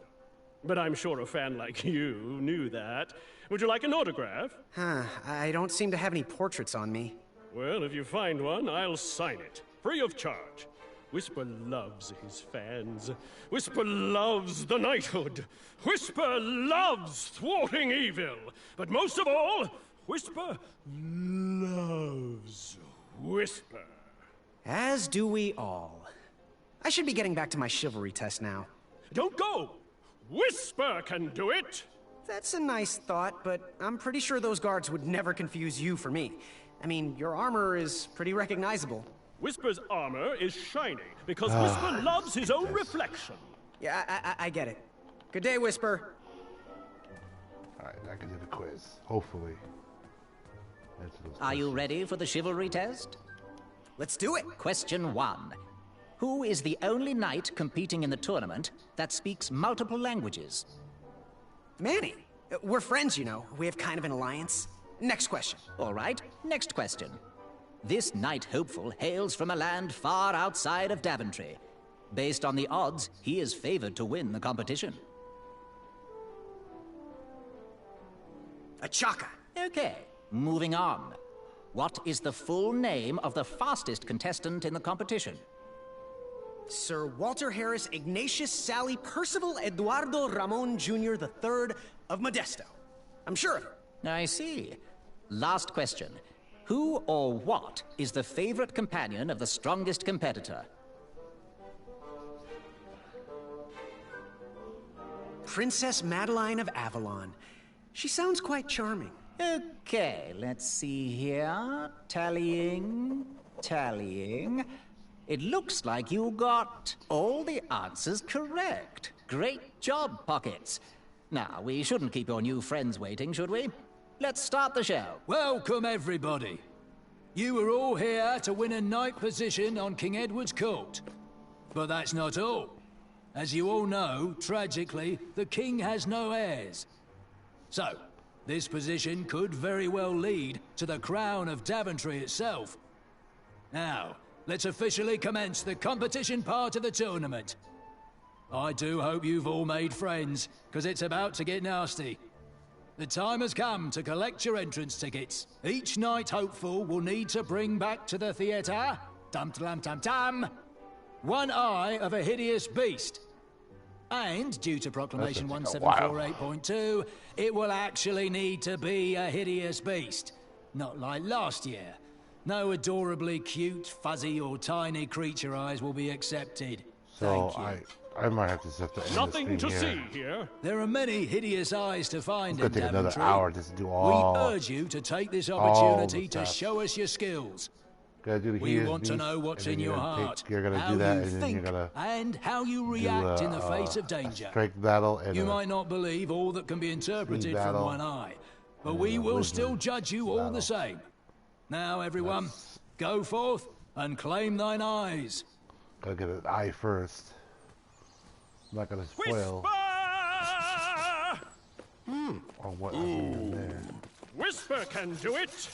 But I'm sure a fan like you knew that. Would you like an autograph? I don't seem to have any portraits on me. Well, if you find one, I'll sign it. Free of charge. Whisper loves his fans. Whisper loves the knighthood. Whisper loves thwarting evil. But most of all, Whisper loves Whisper. As do we all. I should be getting back to my chivalry test now. Don't go! Whisper can do it! That's a nice thought, but I'm pretty sure those guards would never confuse you for me. I mean, your armor is pretty recognizable. Whisper's armor is shiny because Whisper loves his own reflection. Yeah, I get it. Good day, Whisper. Alright, I can do the quiz. Hopefully. Are you ready for the chivalry test? Let's do it. Question 1. Who is the only knight competing in the tournament that speaks multiple languages? Manny. We're friends, you know. We have kind of an alliance. Next question. All right, next question. This knight hopeful hails from a land far outside of Daventry. Based on the odds, he is favored to win the competition. Achaka. Okay, moving on. What is the full name of the fastest contestant in the competition? Sir Walter Harris Ignatius Sally Percival Eduardo Ramon Jr. III of Modesto. I'm sure of it. I see. Last question. Who or what is the favorite companion of the strongest competitor? Princess Madeline of Avalon. She sounds quite charming. Okay, let's see here. Tallying. It looks like you got all the answers correct. Great job, Pockets. Now, we shouldn't keep your new friends waiting, should we? Let's start the show. Welcome, everybody. You are all here to win a knight position on King Edward's court. But that's not all. As you all know, tragically, the king has no heirs. So, this position could very well lead to the crown of Daventry itself. Now, let's officially commence the competition part of the tournament. I do hope you've all made friends, because it's about to get nasty. The time has come to collect your entrance tickets. Each knight hopeful will need to bring back to the theatre, dum-dum-dum-dum, one eye of a hideous beast. And, due to Proclamation 1748.2, it will actually need to be a hideous beast. Not like last year. No adorably cute, fuzzy, or tiny creature eyes will be accepted. So I might have to set the end Nothing to here. see here. There are many hideous eyes to find in It's gonna take Daventry. another hour just to do all. We urge you to take this opportunity to show us your skills. We want to know what's in your heart, You're gonna how do that, you and then think, you're gonna and how you react in the face of danger. Strength battle and You might not believe all that can be interpreted from battle, one eye, but we will still judge you all the same. Now, everyone, go forth and claim thine eyes. Gotta get an eye first. I'm not gonna spoil. On what happened there. Whisper can do it.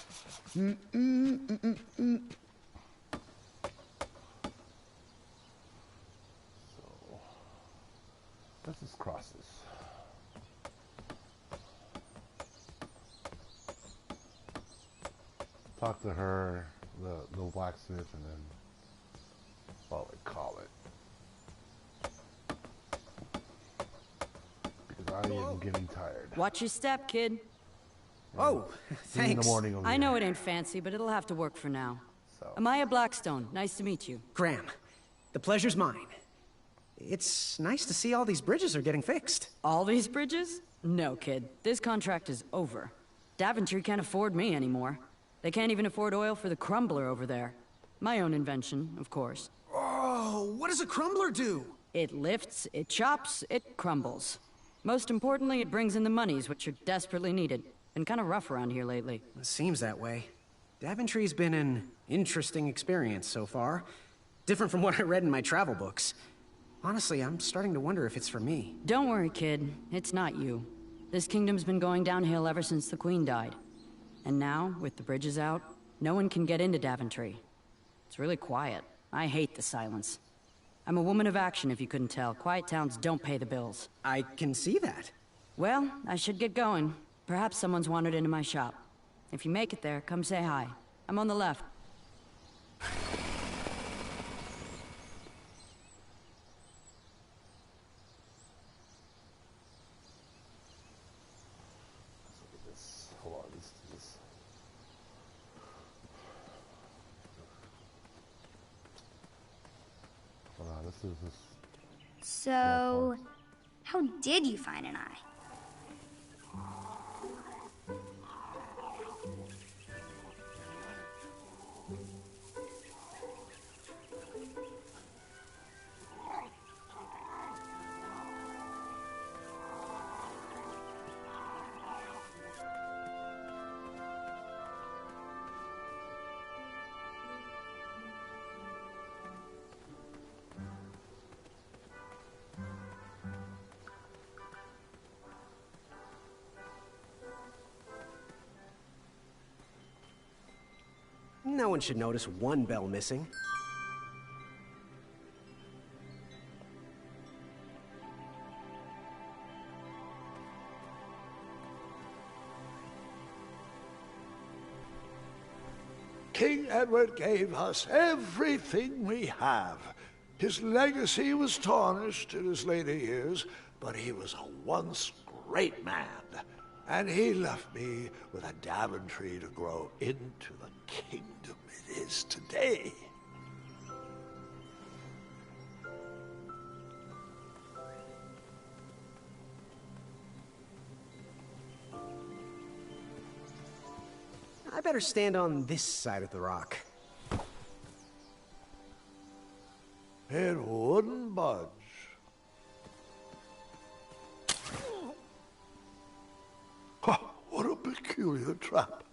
Let's just cross this. Talk to her, the blacksmith, and then what we call it. Because I am getting tired. Watch your step, kid. Oh, See you in the thanks. morning over I here. know it ain't fancy, but it'll have to work for now. Amaya Blackstone, nice to meet you. Graham, the pleasure's mine. It's nice to see all these bridges are getting fixed. All these bridges? No, kid. This contract is over. Daventry can't afford me anymore. They can't even afford oil for the crumbler over there. My own invention, of course. Oh, what does a crumbler do? It lifts, it chops, it crumbles. Most importantly, it brings in the monies, which are desperately needed. Been kind of rough around here lately. It seems that way. Daventry's been an interesting experience so far. Different from what I read in my travel books. Honestly, I'm starting to wonder if it's for me. Don't worry, kid. It's not you. This kingdom's been going downhill ever since the Queen died. And now, with the bridges out, no one can get into Daventry. It's really quiet. I hate the silence. I'm a woman of action, if you couldn't tell. Quiet towns don't pay the bills. I can see that. Well, I should get going. Perhaps someone's wandered into my shop. If you make it there, come say hi. I'm on the left. Hold on, this. Hold on, this is this. So, how did you find an eye? No one should notice one bell missing. King Edward gave us everything we have. His legacy was tarnished in his later years, but he was a once great man. And he left me with a Daventry to grow into the kingdom it is today. I better stand on this side of the rock. It wouldn't budge. Oh, what a peculiar trap.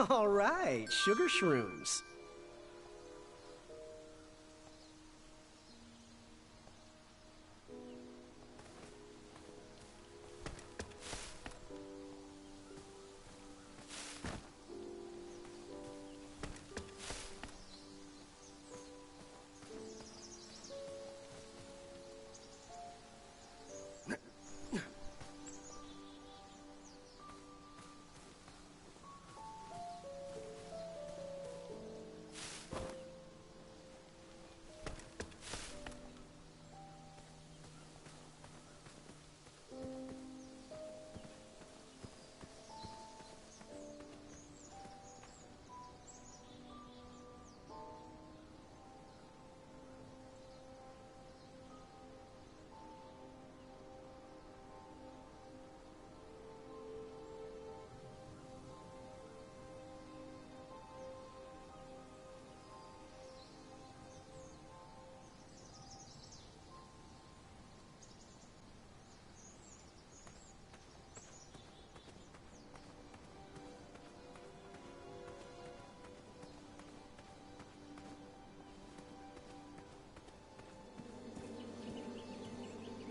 All right, sugar shrooms.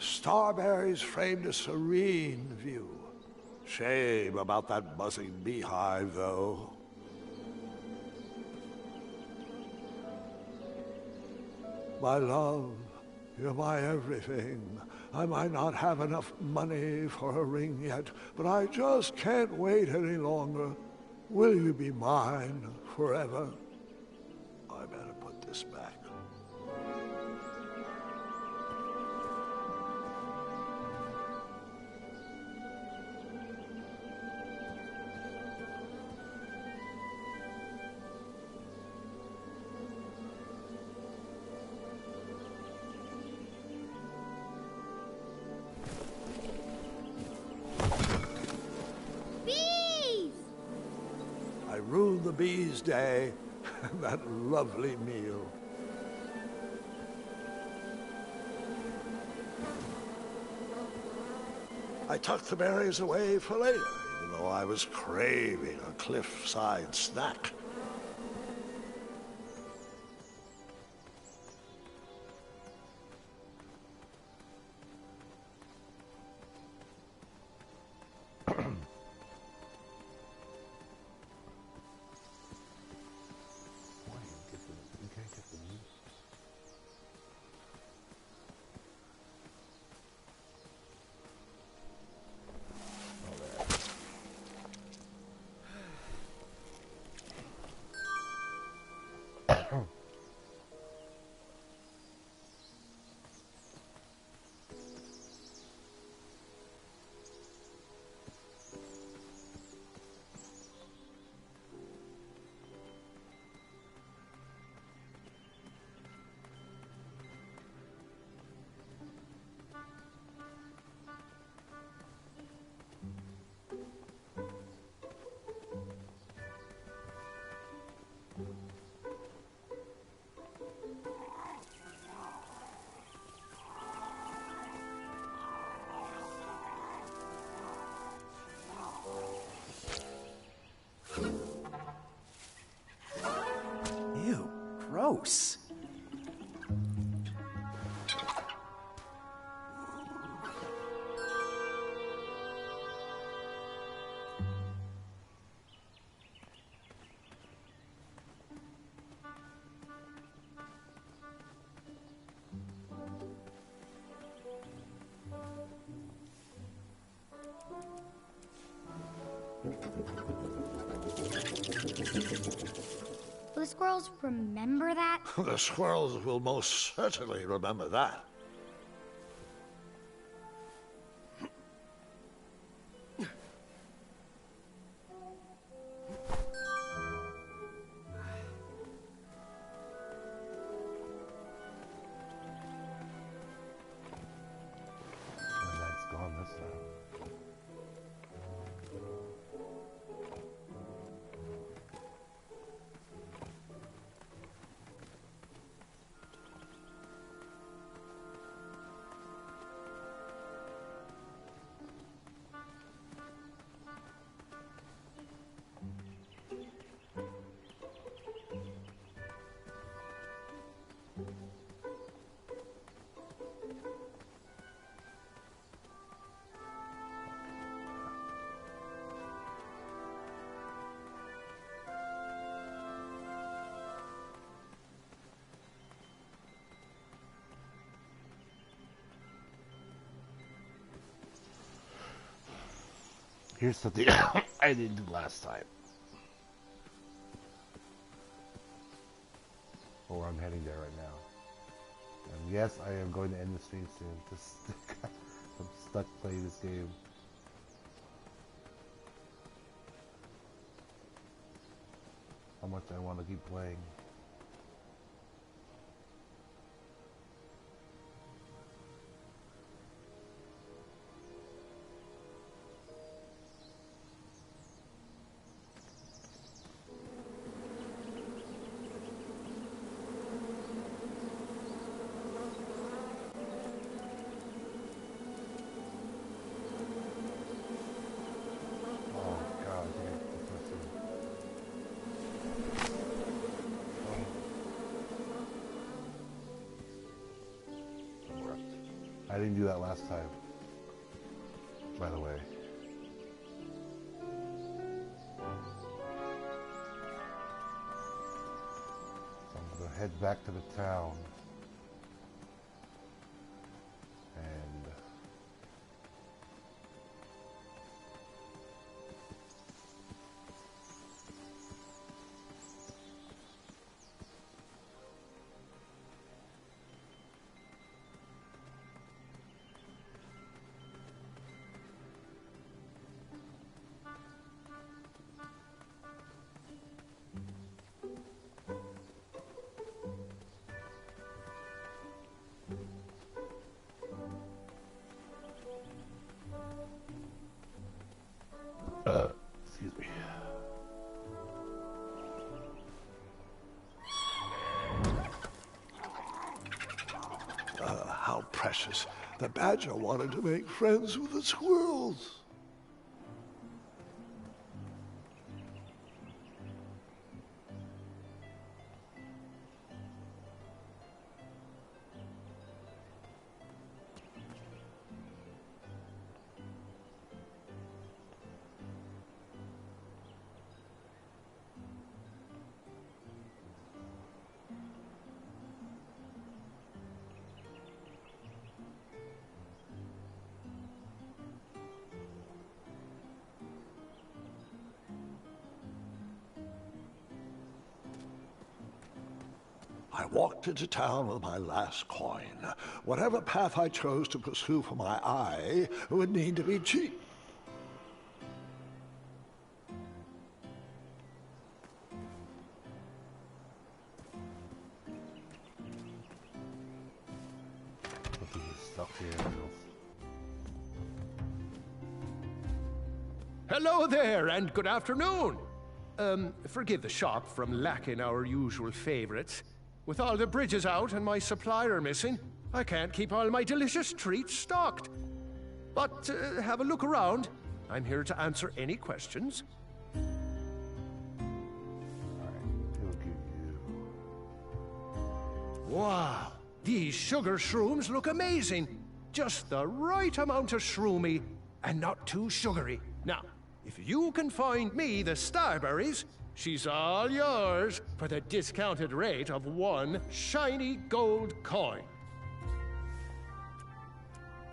Starberries framed a serene view. Shame about that buzzing beehive, though. My love, you're my everything. I might not have enough money for a ring yet, but I just can't wait any longer. Will you be mine forever? I better put this back. Ruined the bees' day, that lovely meal. I tucked the berries away for later, even though I was craving a cliffside snack. Ew, gross. Will the squirrels remember that? The squirrels will most certainly remember that. That's gone this time. Here's something I didn't do last time. Or I'm heading there right now. And yes, I am going to end the stream soon. Just I'm stuck playing this game. How much I want to keep playing. I didn't do that last time, by the way. So I'm going to head back to the town. And excuse me. How precious. The badger wanted to make friends with the squirrels. I walked into town with my last coin. Whatever path I chose to pursue for my eye would need to be cheap. Hello there, and good afternoon. Forgive the shop from lacking our usual favorites. With all the bridges out and my supplier missing, I can't keep all my delicious treats stocked. But have a look around. I'm here to answer any questions. Wow, these sugar shrooms look amazing. Just the right amount of shroomy and not too sugary. Now, if you can find me the starberries, she's all yours for the discounted rate of 1 shiny gold coin.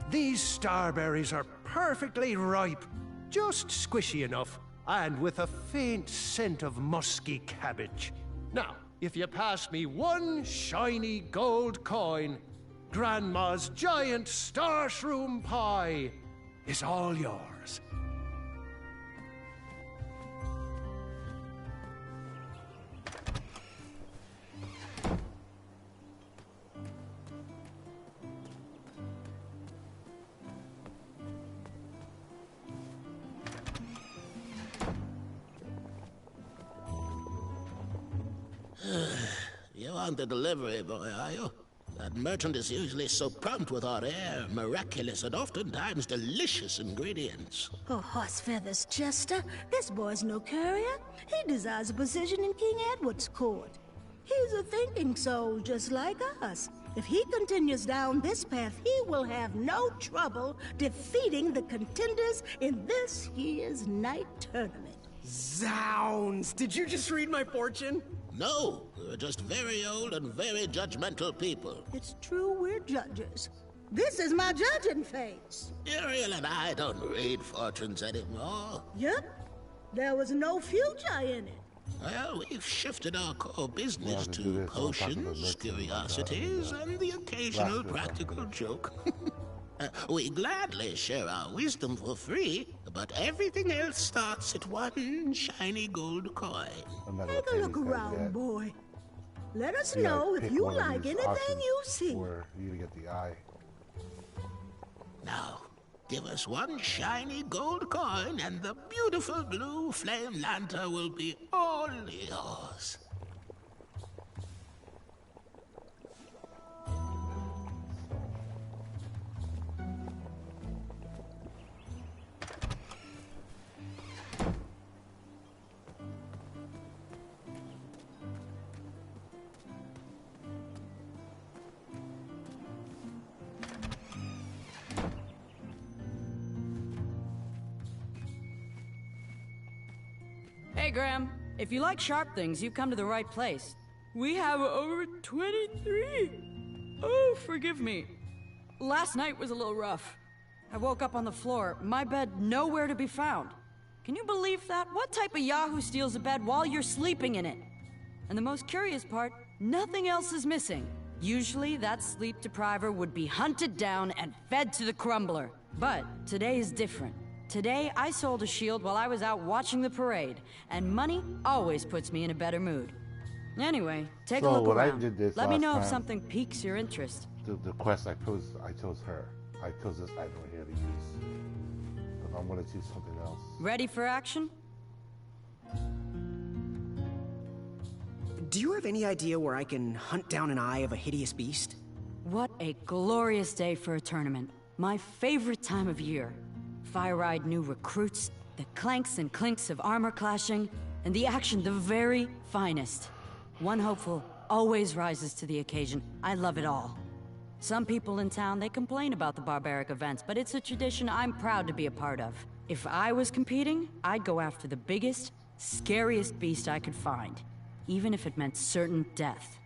These starberries are perfectly ripe, just squishy enough, and with a faint scent of musky cabbage. Now, if you pass me 1 shiny gold coin, Grandma's giant star shroom pie is all yours. You aren't the delivery boy, are you? That merchant is usually so prompt with our rare, miraculous, and oftentimes delicious ingredients. Oh, horse feathers, Chester. This boy's no courier. He desires a position in King Edward's court. He's a thinking soul just like us. If he continues down this path, he will have no trouble defeating the contenders in this year's night tournament. Zounds! Did you just read my fortune? No, we're just very old and very judgmental people. It's true, we're judges. This is my judging face. Ariel and I don't read fortunes anymore. Yep. There was no future in it. Well, we've shifted our core business to potions, curiosities, and the occasional practical joke. We gladly share our wisdom for free, but everything else starts at 1 shiny gold coin. Take a look around, boy. Let us know if you like anything you see. For you to get the eye. Now, give us 1 shiny gold coin, and the beautiful blue flame lantern will be all yours. Hey, Graham. If you like sharp things, you've come to the right place. We have over 23. Oh, forgive me. Last night was a little rough. I woke up on the floor, my bed nowhere to be found. Can you believe that? What type of yahoo steals a bed while you're sleeping in it? And the most curious part, nothing else is missing. Usually, that sleep depriver would be hunted down and fed to the crumbler. But today is different. Today, I sold a shield while I was out watching the parade, and money always puts me in a better mood. Anyway, take a look around. Let me know if something piques your interest. The quest I chose her. I chose this item right here to use. But I'm gonna choose something else. Ready for action? Do you have any idea where I can hunt down an eye of a hideous beast? What a glorious day for a tournament. My favorite time of year. Fire-eyed new recruits, the clanks and clinks of armor clashing, and the action the very finest. One hopeful always rises to the occasion. I love it all. Some people in town, they complain about the barbaric events, but it's a tradition I'm proud to be a part of. If I was competing, I'd go after the biggest, scariest beast I could find, even if it meant certain death.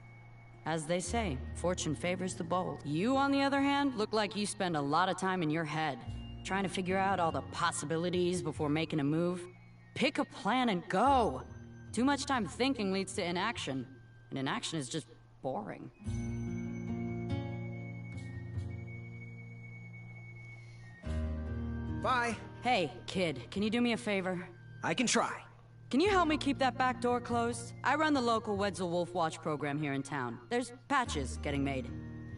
As they say, fortune favors the bold. You, on the other hand, look like you spend a lot of time in your head, trying to figure out all the possibilities before making a move. Pick a plan and go! Too much time thinking leads to inaction, and inaction is just boring. Bye. Hey, kid, can you do me a favor? I can try. Can you help me keep that back door closed? I run the local Wetzel Wolf Watch program here in town. There's patches getting made.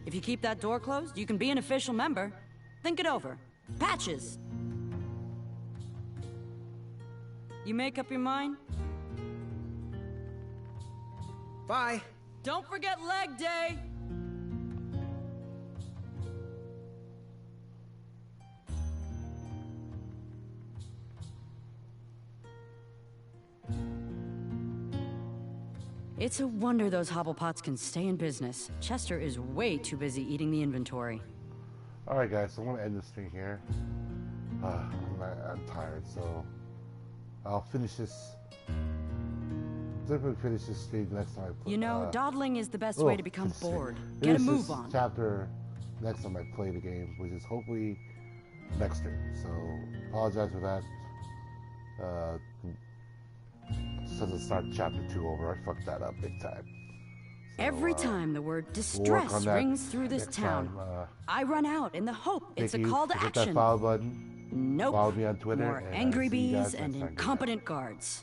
If you keep that door closed, you can be an official member. Think it over. Patches! You make up your mind? Bye. Don't forget leg day! It's a wonder those Hobblepots can stay in business. Chester is way too busy eating the inventory. Alright guys, so I'm gonna end this thing here. I'm tired, so I'll finish this. Definitely finish this stream next time I play. You know, dawdling is the best way to become bored. Get a move on. Chapter next time I play the game, which is hopefully next stream. So apologize for that. Doesn't start chapter 2 over. I fucked that up big time. So, every time the word distress rings through this town, I run out in the hope it's a call to action. Hit that follow button. Nope. Follow me on Twitter. More angry bees and incompetent guards.